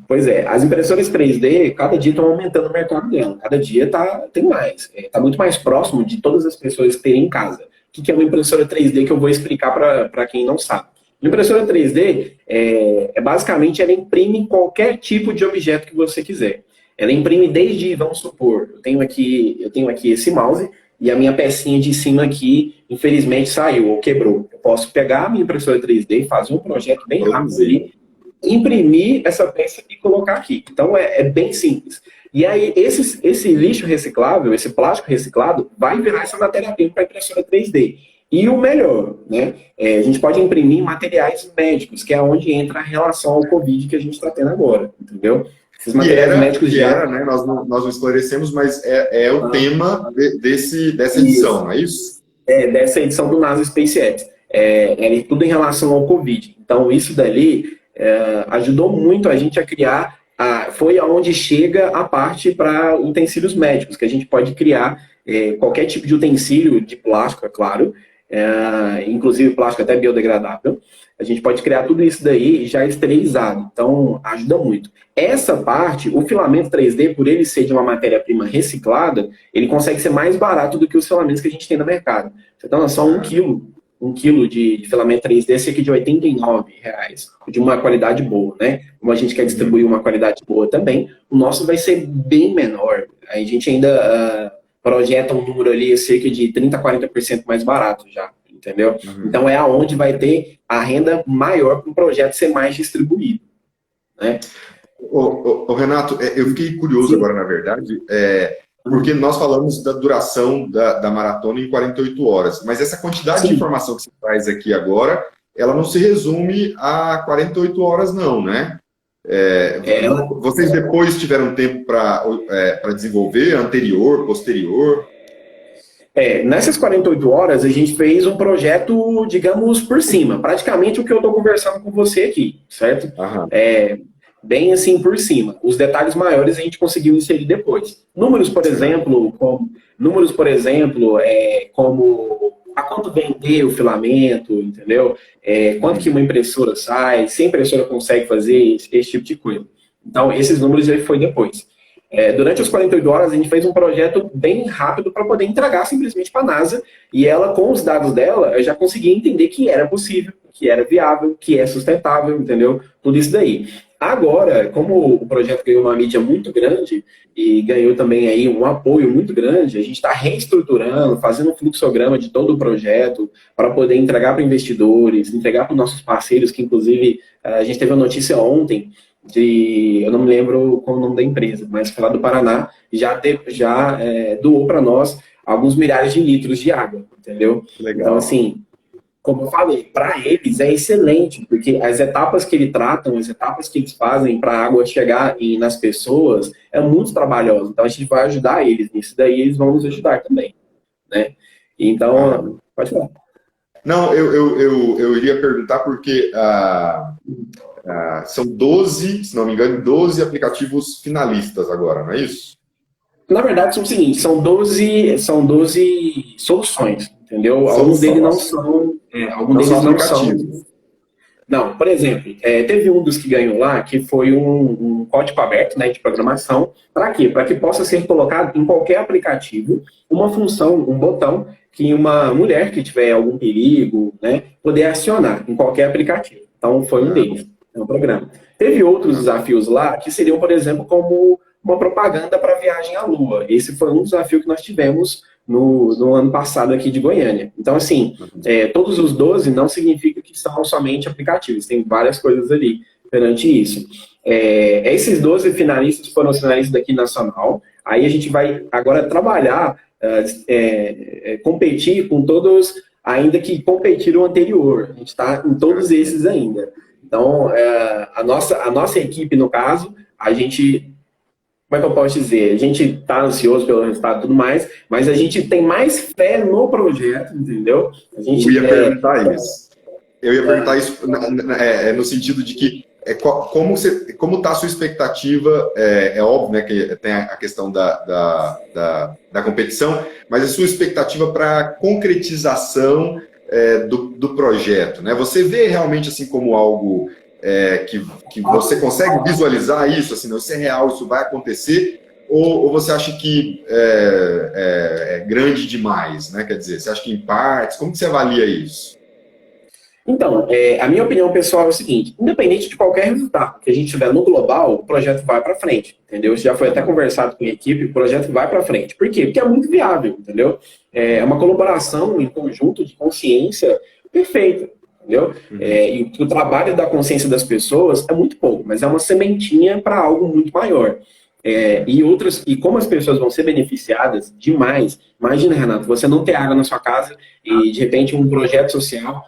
Pois as impressoras 3D, cada dia estão aumentando o mercado dela. Cada dia tem mais. Está muito mais próximo de todas as pessoas terem em casa. O que é uma impressora 3D que eu vou explicar para quem não sabe? A impressora 3D, basicamente, ela imprime qualquer tipo de objeto que você quiser. Ela imprime desde, vamos supor, eu tenho aqui esse mouse e a minha pecinha de cima aqui, infelizmente, saiu ou quebrou. Eu posso pegar a minha impressora 3D, fazer um projeto bem rápido ali, imprimir essa peça e colocar aqui. Então, é bem simples. E aí, esse lixo reciclável, esse plástico reciclado, vai virar essa matéria-prima para a impressora 3D. E o melhor, né? A gente pode imprimir materiais médicos, que é onde entra a relação ao Covid que a gente está tendo agora, entendeu? Esses materiais médicos né? Nós não esclarecemos, mas é o tema dessa edição, não é isso? Dessa edição do NASA SpaceX. É tudo em relação ao Covid. Então, isso dali ajudou muito a gente a criar, foi aonde chega a parte para utensílios médicos, que a gente pode criar qualquer tipo de utensílio de plástico, é claro, inclusive plástico até biodegradável. A gente pode criar tudo isso daí já esterilizado, então ajuda muito. Essa parte, o filamento 3D, por ele ser de uma matéria-prima reciclada, ele consegue ser mais barato do que os filamentos que a gente tem no mercado. Então, é só um quilo de filamento 3D é cerca de R$89, de uma qualidade boa, né? Como a gente quer distribuir uma qualidade boa também, o nosso vai ser bem menor. A gente ainda projeta um número ali cerca de 30% a 40% mais barato já, entendeu? Então é aonde vai ter a renda maior para o projeto ser mais distribuído, né? Renato, eu fiquei curioso agora, na verdade, porque nós falamos da duração da maratona em 48 horas, mas essa quantidade de informação que você traz aqui agora, ela não se resume a 48 horas não, né? Vocês depois tiveram tempo para desenvolver, anterior, posterior? Nessas 48 horas, a gente fez um projeto, digamos, por cima. Praticamente o que eu estou conversando com você aqui, certo? bem assim por cima. Os detalhes maiores a gente conseguiu inserir depois. Números, por exemplo, como a quanto vender o filamento, entendeu? Quanto que uma impressora sai, se a impressora consegue fazer esse tipo de coisa. Então, esses números já foi depois. Durante as 48 horas, a gente fez um projeto bem rápido para poder entregar simplesmente para a NASA, e ela, com os dados dela, já conseguia entender que era possível, que era viável, que é sustentável, entendeu? Tudo isso daí. Agora, como o projeto ganhou uma mídia muito grande e ganhou também aí um apoio muito grande, a gente está reestruturando, fazendo um fluxograma de todo o projeto para poder entregar para investidores, entregar para os nossos parceiros, que inclusive a gente teve uma notícia ontem eu não me lembro qual é o nome da empresa, mas foi lá do Paraná, já doou para nós alguns milhares de litros de água, entendeu? Legal. Então, assim, como eu falei, para eles é excelente, porque as etapas que eles tratam, as etapas que eles fazem para a água chegar nas pessoas, é muito trabalhoso. Então, a gente vai ajudar eles nisso, daí eles vão nos ajudar também, né? Então, pode falar. Não, eu iria perguntar porque são 12, se não me engano, 12 aplicativos finalistas agora, não é isso? Na verdade, são o seguinte, são 12 soluções, entendeu? Alguns deles não são... alguns deles não são... Não, por exemplo, teve um dos que ganhou lá, que foi um código aberto, né, de programação. Para quê? Para que possa ser colocado em qualquer aplicativo uma função, um botão, que uma mulher que tiver algum perigo, né, poder acionar em qualquer aplicativo. Então, foi um deles, um programa. Teve outros desafios lá, que seriam, por exemplo, como uma propaganda para viagem à Lua. Esse foi um desafio que nós tivemos no ano passado aqui de Goiânia. Então, assim, todos os 12 não significa que são somente aplicativos, tem várias coisas ali perante isso. Esses 12 finalistas foram os finalistas daqui nacional, aí a gente vai agora trabalhar, competir com todos, ainda que competiram anterior, a gente está em todos esses ainda. Então, a nossa equipe, no caso, a gente... Como é que eu posso dizer? A gente está ansioso pelo resultado e tudo mais, mas a gente tem mais fé no projeto, entendeu? Eu ia perguntar isso. Eu ia perguntar isso no sentido de que como está a sua expectativa? É óbvio, né, que tem a questão da competição, mas a sua expectativa para a concretização do projeto, né? Você vê realmente assim como algo... que você consegue visualizar isso, assim, não, isso é real, isso vai acontecer, ou você acha que é grande demais, né? Quer dizer, você acha que em partes, como que você avalia isso? Então, a minha opinião pessoal é o seguinte, independente de qualquer resultado que a gente tiver no global, o projeto vai para frente, entendeu? Isso já foi até conversado com a equipe, o projeto vai para frente. Por quê? Porque é muito viável, entendeu? É uma colaboração em conjunto de consciência perfeita. Entendeu? E o trabalho da consciência das pessoas é muito pouco, mas é uma sementinha para algo muito maior. E como as pessoas vão ser beneficiadas demais. Imagina, Renato, você não ter água na sua casa e, de repente, um projeto social,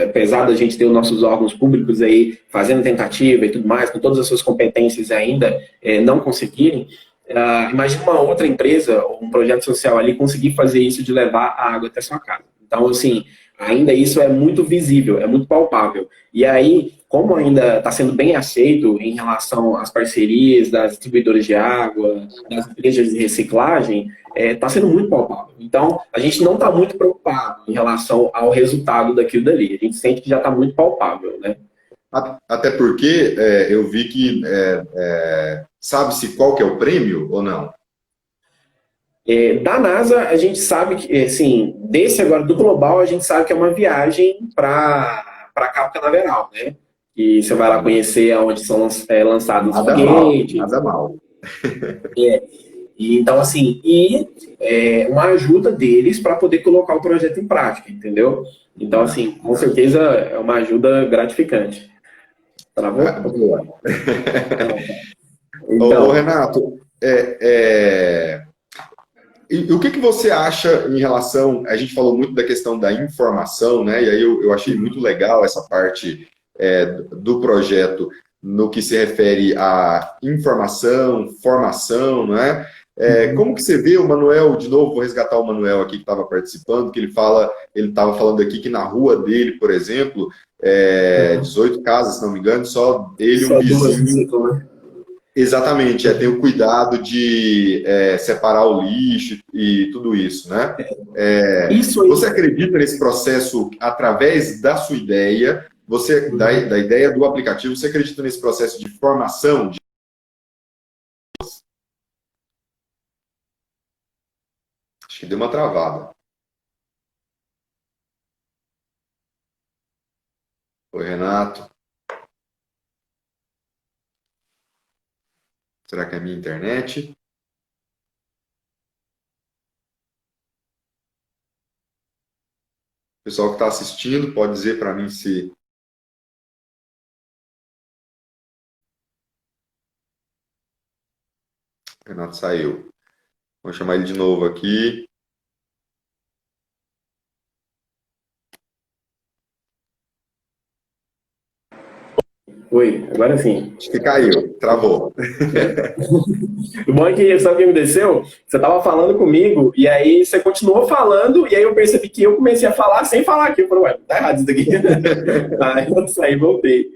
apesar da gente ter os nossos órgãos públicos aí fazendo tentativa e tudo mais, com todas as suas competências ainda não conseguirem, imagina uma outra empresa, um projeto social ali, conseguir fazer isso de levar a água até a sua casa. Então, assim, ainda isso é muito visível, é muito palpável. E aí, como ainda está sendo bem aceito em relação às parcerias das distribuidoras de água, das empresas de reciclagem, está sendo muito palpável. Então, a gente não está muito preocupado em relação ao resultado daquilo dali. A gente sente que já está muito palpável, né? Até porque eu vi que sabe-se qual que é o prêmio ou não? Da NASA, a gente sabe que, assim, desse agora do global, a gente sabe que é uma viagem para Cabo Canaveral, né? E você vai lá conhecer onde são lançados os foguetes. Nada mal. Então, assim, uma ajuda deles para poder colocar o projeto em prática, entendeu? Então, assim, com certeza é uma ajuda gratificante. Travou? Então, ô, Renato, e o que você acha em relação... A gente falou muito da questão da informação, né? E aí eu achei muito legal essa parte do projeto no que se refere à informação, formação, né? Como que você vê o Manuel, de novo, vou resgatar o Manuel aqui que estava participando, que ele estava falando aqui que na rua dele, por exemplo, 18 casas, se não me engano, só ele e Só um duas vizinho. reciclam, né? Exatamente, tem o cuidado de separar o lixo e tudo isso, né? Isso aí. Você acredita nesse processo através da sua ideia, da ideia do aplicativo, você acredita nesse processo de formação? Acho que deu uma travada. Oi, Renato. Será que é a minha internet? O pessoal que está assistindo pode dizer para mim se... O Renato saiu. Vou chamar ele de novo aqui. Oi, agora sim. Acho que caiu, travou. O bom é que, sabe o que aconteceu? Você estava falando comigo, e aí você continuou falando, e aí eu percebi que eu comecei a falar sem falar aqui. Eu falei, ué, tá errado isso daqui. Aí eu saí e voltei.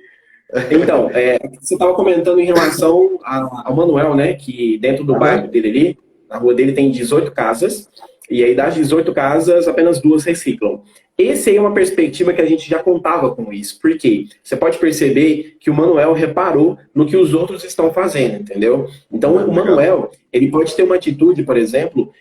Então, você estava comentando em relação ao Manuel, né? Que dentro do bairro dele ali, na rua dele tem 18 casas, e aí das 18 casas, apenas duas reciclam. Essa aí é uma perspectiva que a gente já contava com isso. Por quê? Você pode perceber que o Manuel reparou no que os outros estão fazendo, entendeu? Então, o Manuel, ele pode ter uma atitude, por exemplo,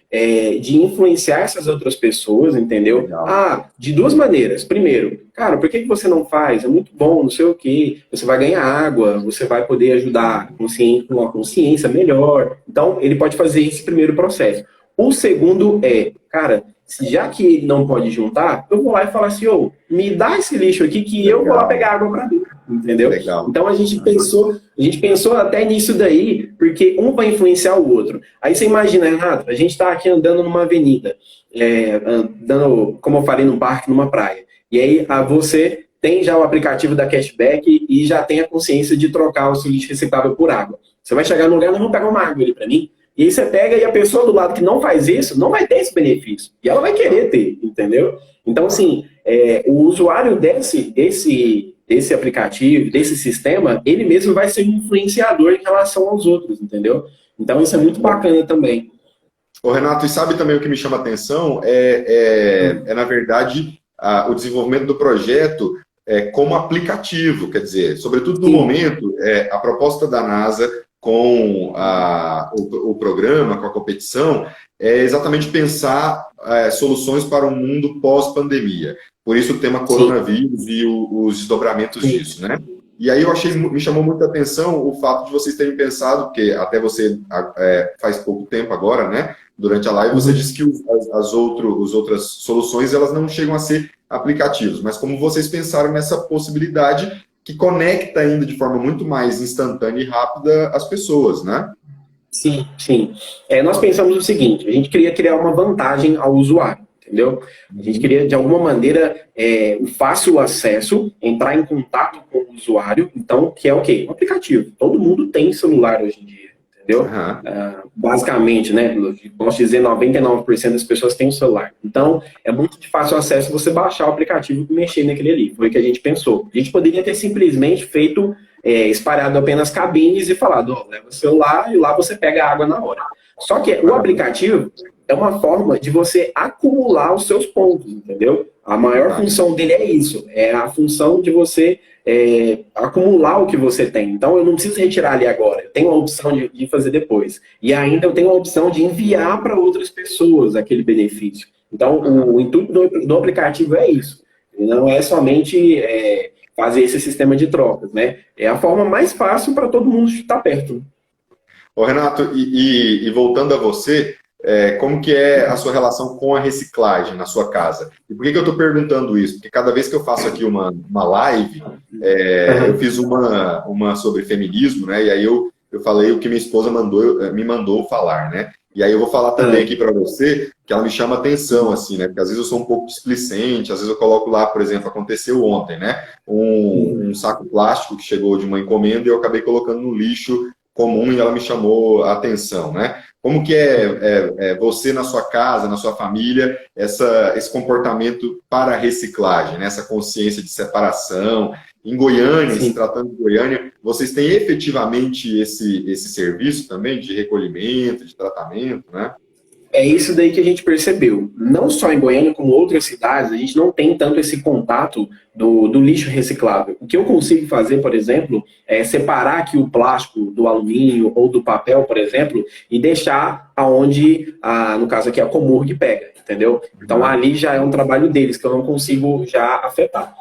de influenciar essas outras pessoas, entendeu? Legal. De duas maneiras. Primeiro, cara, por que você não faz? É muito bom, não sei o quê. Você vai ganhar água, você vai poder ajudar com uma consciência melhor. Então, ele pode fazer esse primeiro processo. O segundo cara, já que ele não pode juntar, eu vou lá e falo assim, me dá esse lixo aqui que eu vou lá pegar água para mim, entendeu? Legal. Então a gente pensou até nisso daí, porque um vai influenciar o outro. Aí você imagina, Renato, a gente está aqui andando numa avenida, andando, como eu falei, num parque, numa praia. E aí você tem já o aplicativo da Cashback e já tem a consciência de trocar o seu lixo reciclável por água. Você vai chegar no lugar, não vou pegar uma água ali para mim. E aí você pega e a pessoa do lado que não faz isso, não vai ter esse benefício. E ela vai querer ter, entendeu? Então, assim, o usuário desse aplicativo, desse sistema, ele mesmo vai ser um influenciador em relação aos outros, entendeu? Então, isso é muito bacana também. Ô, Renato, e sabe também o que me chama a atenção? Na verdade, o desenvolvimento do projeto como aplicativo, quer dizer, sobretudo no momento, a proposta da NASA com o programa, com a competição, é exatamente pensar soluções para um mundo pós-pandemia. Por isso o tema coronavírus e os desdobramentos disso, né? E aí me chamou muita atenção o fato de vocês terem pensado, porque até você faz pouco tempo agora, né? Durante a live, você disse que as outras soluções elas não chegam a ser aplicativos, mas como vocês pensaram nessa possibilidade que conecta ainda de forma muito mais instantânea e rápida as pessoas, né? Sim, sim. Nós pensamos o seguinte, a gente queria criar uma vantagem ao usuário, entendeu? A gente queria, de alguma maneira, o fácil acesso, entrar em contato com o usuário, então, que é o quê? Um aplicativo. Todo mundo tem celular hoje em dia, entendeu? Basicamente, né? Posso dizer 99% das pessoas têm um celular. Então, é muito de fácil acesso você baixar o aplicativo e mexer naquele ali. Foi o que a gente pensou. A gente poderia ter simplesmente feito espalhado apenas cabines e falado, leva o celular e lá você pega a água na hora. Só que o aplicativo é uma forma de você acumular os seus pontos, entendeu? A maior função dele é isso, é a função de você acumular o que você tem. Então, eu não preciso retirar ali agora, eu tenho a opção de fazer depois. E ainda eu tenho a opção de enviar para outras pessoas aquele benefício. Então, o intuito do aplicativo é isso. Não é somente fazer esse sistema de trocas, né? É a forma mais fácil para todo mundo estar perto. Ô, Renato, e voltando a você, como que é a sua relação com a reciclagem na sua casa? E por que eu estou perguntando isso? Porque cada vez que eu faço aqui uma live, eu fiz uma sobre feminismo, né? E aí eu falei o que minha esposa me mandou falar, né? E aí eu vou falar também aqui para você, que ela me chama atenção, assim, né? Porque às vezes eu sou um pouco displicente, às vezes eu coloco lá, por exemplo, aconteceu ontem, né? Um saco plástico que chegou de uma encomenda e eu acabei colocando no lixo comum e ela me chamou a atenção, né? Como que você na sua casa, na sua família, esse comportamento para a reciclagem, né? Essa consciência de separação? Em Goiânia, se tratando de Goiânia, vocês têm efetivamente esse serviço também de recolhimento, de tratamento, né? É isso daí que a gente percebeu. Não só em Goiânia, como outras cidades, a gente não tem tanto esse contato do lixo reciclável. O que eu consigo fazer, por exemplo, é separar aqui o plástico do alumínio ou do papel, por exemplo, e deixar aonde, no caso aqui, a Comurg pega, entendeu? Então ali já é um trabalho deles, que eu não consigo já afetar.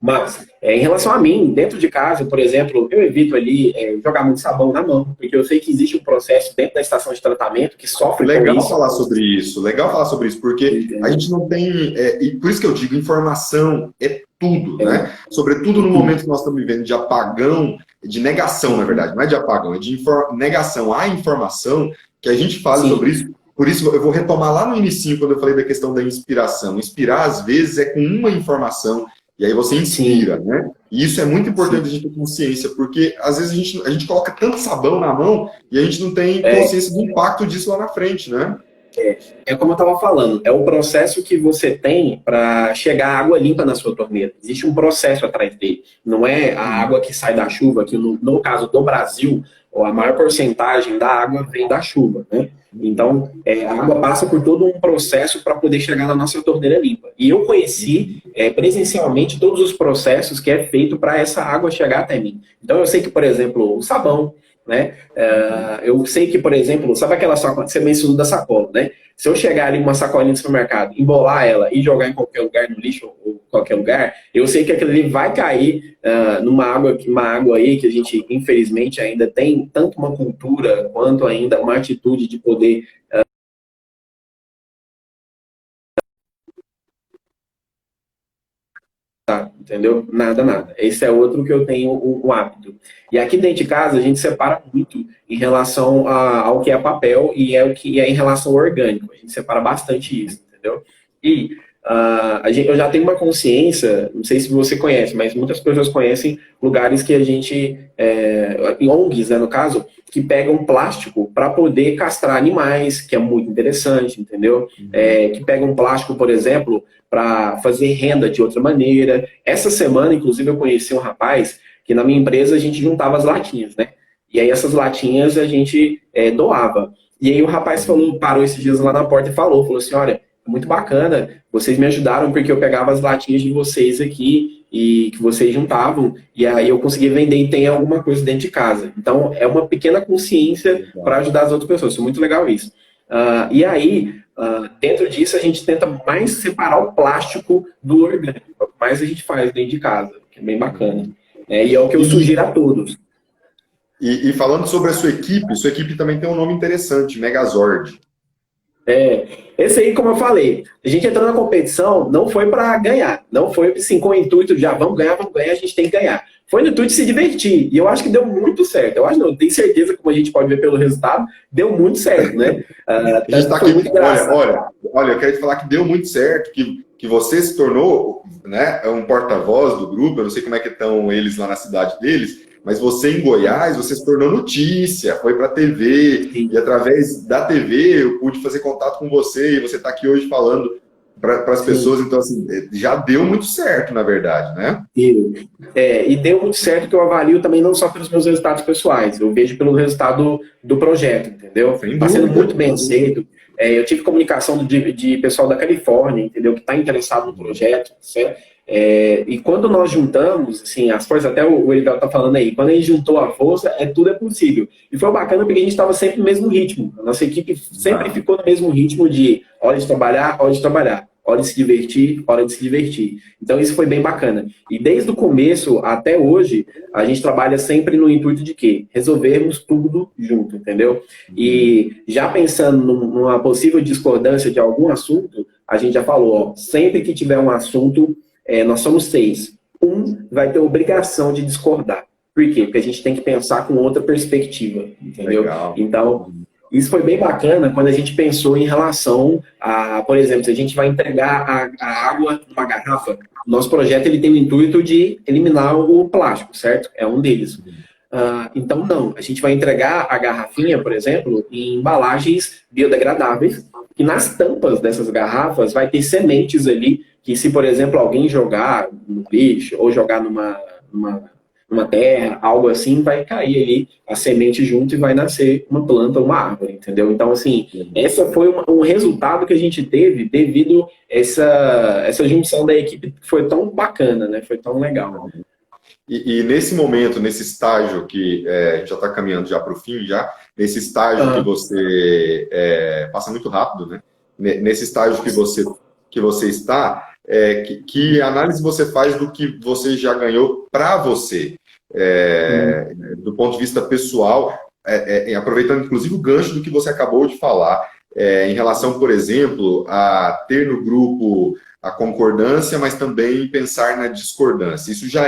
Mas, em relação a mim, dentro de casa, por exemplo, eu evito ali jogar muito sabão na mão, porque eu sei que existe um processo dentro da estação de tratamento que sofre com isso. Legal falar sobre isso, porque a gente não tem, e por isso que eu digo, informação é tudo, né? Sobretudo no momento que nós estamos vivendo de apagão, de negação, na verdade, não é de apagão, é de negação à informação, que a gente fala sobre isso. Por isso, eu vou retomar lá no início, quando eu falei da questão da inspiração. Inspirar, às vezes, é com uma informação. E aí você inspira, né? E isso é muito importante a gente ter consciência, porque às vezes a gente coloca tanto sabão na mão e a gente não tem consciência do impacto disso lá na frente, né? É como eu estava falando, é o processo que você tem para chegar a água limpa na sua torneira. Existe um processo atrás dele. Não é a água que sai da chuva, que no caso do Brasil, a maior porcentagem da água vem da chuva, né? Então, a água passa por todo um processo para poder chegar na nossa torneira limpa. E eu conheci presencialmente todos os processos que é feito para essa água chegar até mim. Então, eu sei que, por exemplo, o sabão, né? Eu sei que, por exemplo, sabe aquela sacola, você mencionou da sacola, né? Se eu chegar ali com uma sacolinha no supermercado, embolar ela e jogar em qualquer lugar, no lixo ou qualquer lugar, eu sei que aquilo ali vai cair numa água aí que a gente, infelizmente, ainda tem tanto uma cultura quanto ainda uma atitude de poder entendeu? Nada. Esse é outro que eu tenho o hábito. E aqui dentro de casa a gente separa muito em relação ao que é papel e o que é em relação ao orgânico. A gente separa bastante isso, entendeu? E eu já tenho uma consciência, não sei se você conhece, mas muitas pessoas conhecem lugares que a gente, em ONGs, né, no caso, que pegam plástico para poder castrar animais, que é muito interessante, entendeu? Que pegam plástico, por exemplo, para fazer renda de outra maneira. Essa semana, inclusive, eu conheci um rapaz que na minha empresa a gente juntava as latinhas, né? E aí essas latinhas a gente doava. E aí o rapaz parou esses dias lá na porta e falou assim, olha, muito bacana, vocês me ajudaram porque eu pegava as latinhas de vocês aqui e que vocês juntavam, e aí eu consegui vender e tem alguma coisa dentro de casa. Então, é uma pequena consciência para ajudar as outras pessoas. Isso é muito legal isso. E aí, dentro disso, a gente tenta mais separar o plástico do orgânico. Mais a gente faz dentro de casa, que é bem bacana. E é o que eu sugiro a todos. E falando sobre a sua equipe também tem um nome interessante, Megazord. Esse aí, como eu falei, a gente entrou na competição, não foi para ganhar, não foi assim, com o intuito de vamos ganhar, a gente tem que ganhar. Foi no intuito de se divertir, e eu acho que deu muito certo. Eu acho não, tenho certeza, como a gente pode ver pelo resultado, deu muito certo, né? A gente tá aqui, olha, eu quero te falar que deu muito certo, que você se tornou, né, um porta-voz do grupo, eu não sei como é que estão eles lá na cidade deles, mas você em Goiás, você se tornou notícia, foi para a TV, e através da TV eu pude fazer contato com você, e você está aqui hoje falando para as pessoas, então assim, já deu muito certo, na verdade, né? E deu muito certo que eu avalio também não só pelos meus resultados pessoais, eu vejo pelo resultado do projeto, entendeu? Está sendo muito bem aceito. Eu tive comunicação de pessoal da Califórnia, entendeu? Que está interessado no projeto, certo? E quando nós juntamos, assim, as forças, até o Elivel está falando aí, quando a gente juntou a força, tudo é possível. E foi bacana porque a gente estava sempre no mesmo ritmo. A nossa equipe sempre ficou no mesmo ritmo de hora de trabalhar, hora de se divertir, hora de se divertir. Então isso foi bem bacana. E desde o começo até hoje, a gente trabalha sempre no intuito de quê? Resolvermos tudo junto, entendeu? E já pensando numa possível discordância de algum assunto, a gente já falou, sempre que tiver um assunto, nós somos 6. Um vai ter obrigação de discordar. Por quê? Porque a gente tem que pensar com outra perspectiva, entendeu? Legal. Então, isso foi bem bacana quando a gente pensou em relação a, por exemplo, se a gente vai entregar a água numa garrafa, nosso projeto ele tem o intuito de eliminar o plástico, certo? É um deles. Então, não. A gente vai entregar a garrafinha, por exemplo, em embalagens biodegradáveis, e nas tampas dessas garrafas vai ter sementes ali, que se, por exemplo, alguém jogar no lixo ou jogar numa terra, algo assim, vai cair ali a semente junto e vai nascer uma planta, uma árvore, entendeu? Então, assim, essa foi um resultado que a gente teve devido a essa junção da equipe que foi tão bacana, né? Foi tão legal. E nesse momento, nesse estágio que a gente já está caminhando já para o fim, nesse estágio que você passa muito rápido, né? Nesse estágio que você está, que análise você faz do que você já ganhou para você, do ponto de vista pessoal, aproveitando inclusive o gancho do que você acabou de falar, em relação, por exemplo, a ter no grupo a concordância, mas também pensar na discordância. Isso já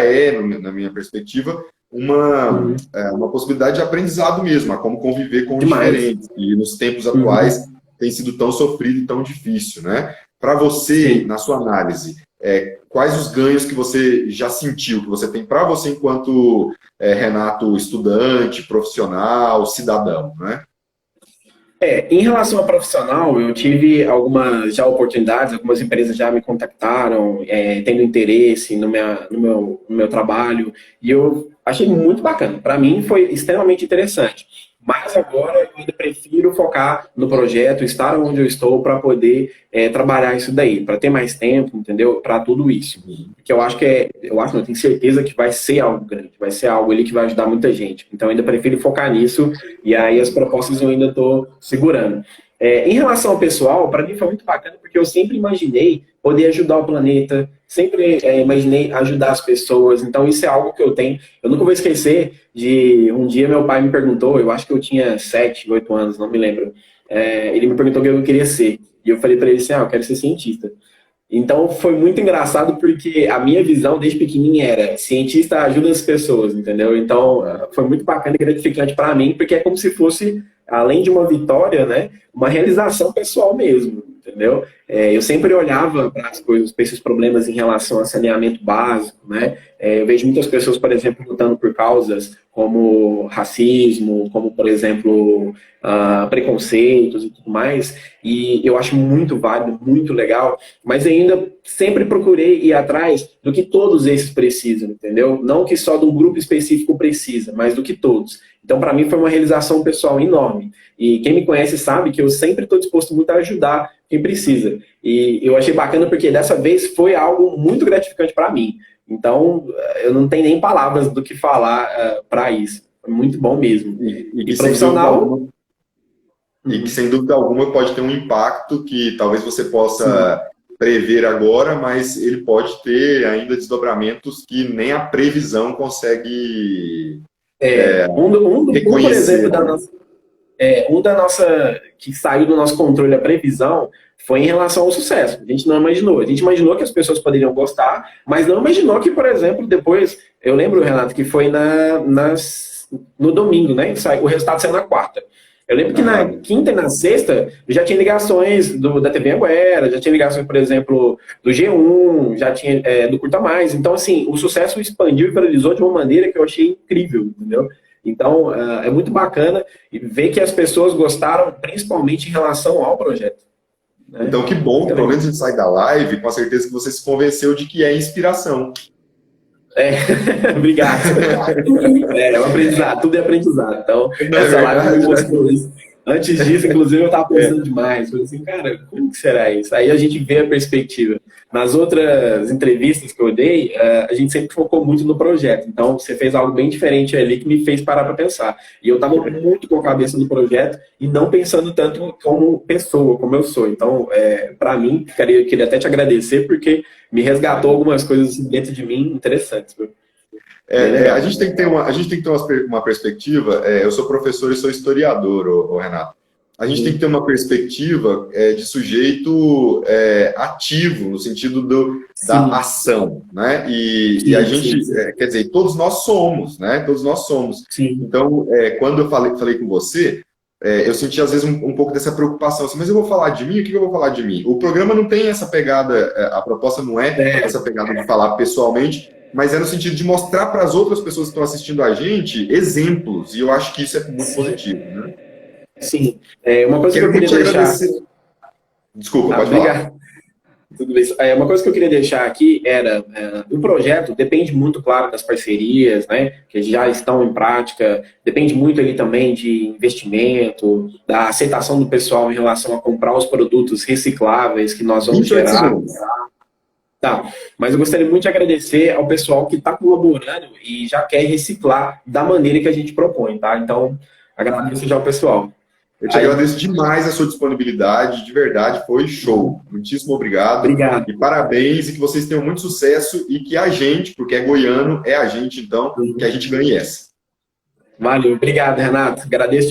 na minha perspectiva, uma possibilidade de aprendizado mesmo, a como conviver com o diferente. E nos tempos atuais tem sido tão sofrido e tão difícil, né? Para você, na sua análise, quais os ganhos que você já sentiu, que você tem para você enquanto Renato, estudante, profissional, cidadão, né? Em relação a profissional, eu tive algumas já oportunidades, algumas empresas já me contactaram, tendo interesse no meu trabalho, e eu achei muito bacana. Para mim foi extremamente interessante. Mas agora eu ainda prefiro focar no projeto, estar onde eu estou para poder trabalhar isso daí, para ter mais tempo, entendeu? Para tudo isso. Porque eu tenho certeza que vai ser algo grande, vai ser algo ali que vai ajudar muita gente. Então eu ainda prefiro focar nisso, e aí as propostas eu ainda estou segurando. Em relação ao pessoal, para mim foi muito bacana, porque eu sempre imaginei poder ajudar o planeta, sempre imaginei ajudar as pessoas, então isso é algo que eu tenho. Eu nunca vou esquecer de um dia meu pai me perguntou, eu acho que eu tinha 7, 8 anos, não me lembro, ele me perguntou o que eu queria ser, e eu falei para ele assim, eu quero ser cientista. Então foi muito engraçado porque a minha visão desde pequenininha era cientista ajuda as pessoas, entendeu? Então foi muito bacana e gratificante para mim, porque é como se fosse, além de uma vitória, né, uma realização pessoal mesmo, entendeu? Eu sempre olhava para as coisas, para esses problemas em relação a saneamento básico, né? Eu vejo muitas pessoas, por exemplo, lutando por causas como racismo, como, por exemplo, preconceitos e tudo mais, e eu acho muito válido, muito legal, mas ainda sempre procurei ir atrás do que todos esses precisam, entendeu? Não que só de um grupo específico precisa, mas do que todos. Então, para mim, foi uma realização pessoal enorme. E quem me conhece sabe que eu sempre estou disposto muito a ajudar quem precisa. E eu achei bacana porque dessa vez foi algo muito gratificante para mim. Então, eu não tenho nem palavras do que falar para isso. Foi muito bom mesmo. E profissional... E que, sem dúvida alguma, pode ter um impacto que talvez você possa prever agora, mas ele pode ter ainda desdobramentos que nem a previsão consegue reconhecer. Por exemplo, que saiu do nosso controle, a previsão, foi em relação ao sucesso. A gente não imaginou. A gente imaginou que as pessoas poderiam gostar, mas não imaginou que, por exemplo, depois... Eu lembro, Renato, que foi no domingo, né? O resultado saiu na quarta. Eu lembro que na quinta e na sexta já tinha ligações da TV Anguera, já tinha ligações, por exemplo, do G1, já tinha do Curta Mais. Então, assim, o sucesso expandiu e viralizou de uma maneira que eu achei incrível, entendeu? Então, é muito bacana ver que as pessoas gostaram, principalmente em relação ao projeto. Né? Então, que bom que pelo menos a gente sai da live com a certeza que você se convenceu de que é inspiração. Obrigado. É um aprendizado, tudo é aprendizado. Então, essa live me mostrou isso. Antes disso, inclusive, eu estava pensando demais. Falei assim, cara, como que será isso? Aí a gente vê a perspectiva. Nas outras entrevistas que eu dei, a gente sempre focou muito no projeto. Então, você fez algo bem diferente ali que me fez parar para pensar. E eu estava muito com a cabeça no projeto e não pensando tanto como pessoa, como eu sou. Então, para mim, eu queria até te agradecer, porque me resgatou algumas coisas dentro de mim interessantes. Viu? A gente tem que ter uma perspectiva. Eu sou professor e sou historiador, Renato. A gente tem que ter uma perspectiva de sujeito ativo, no sentido da ação, né? E a gente, quer dizer, todos nós somos, né? Todos nós somos. Sim. Então, quando eu falei com você, eu senti às vezes um pouco dessa preocupação, assim, mas eu vou falar de mim? O que eu vou falar de mim? O programa não tem essa pegada, a proposta não é essa pegada de falar pessoalmente, mas é no sentido de mostrar para as outras pessoas que estão assistindo a gente exemplos, e eu acho que isso é muito positivo, né? Sim. Uma coisa que Quero eu queria muito te deixar... agradecer. Desculpa, pode obrigado. falar. Tudo bem. Uma coisa que eu queria deixar aqui era, o projeto depende muito, claro, das parcerias, né, que já estão em prática, depende muito ali também de investimento, da aceitação do pessoal em relação a comprar os produtos recicláveis que nós vamos 28 gerar. segundos. Tá, mas eu gostaria muito de agradecer ao pessoal que está colaborando e já quer reciclar da maneira que a gente propõe, tá? Então, agradeço já ao pessoal. Eu te agradeço demais a sua disponibilidade, de verdade, foi show. Muitíssimo obrigado. Obrigado. E parabéns, e que vocês tenham muito sucesso e que a gente, porque é goiano, é a gente, então, que a gente ganhe essa. Valeu, obrigado, Renato. Agradeço.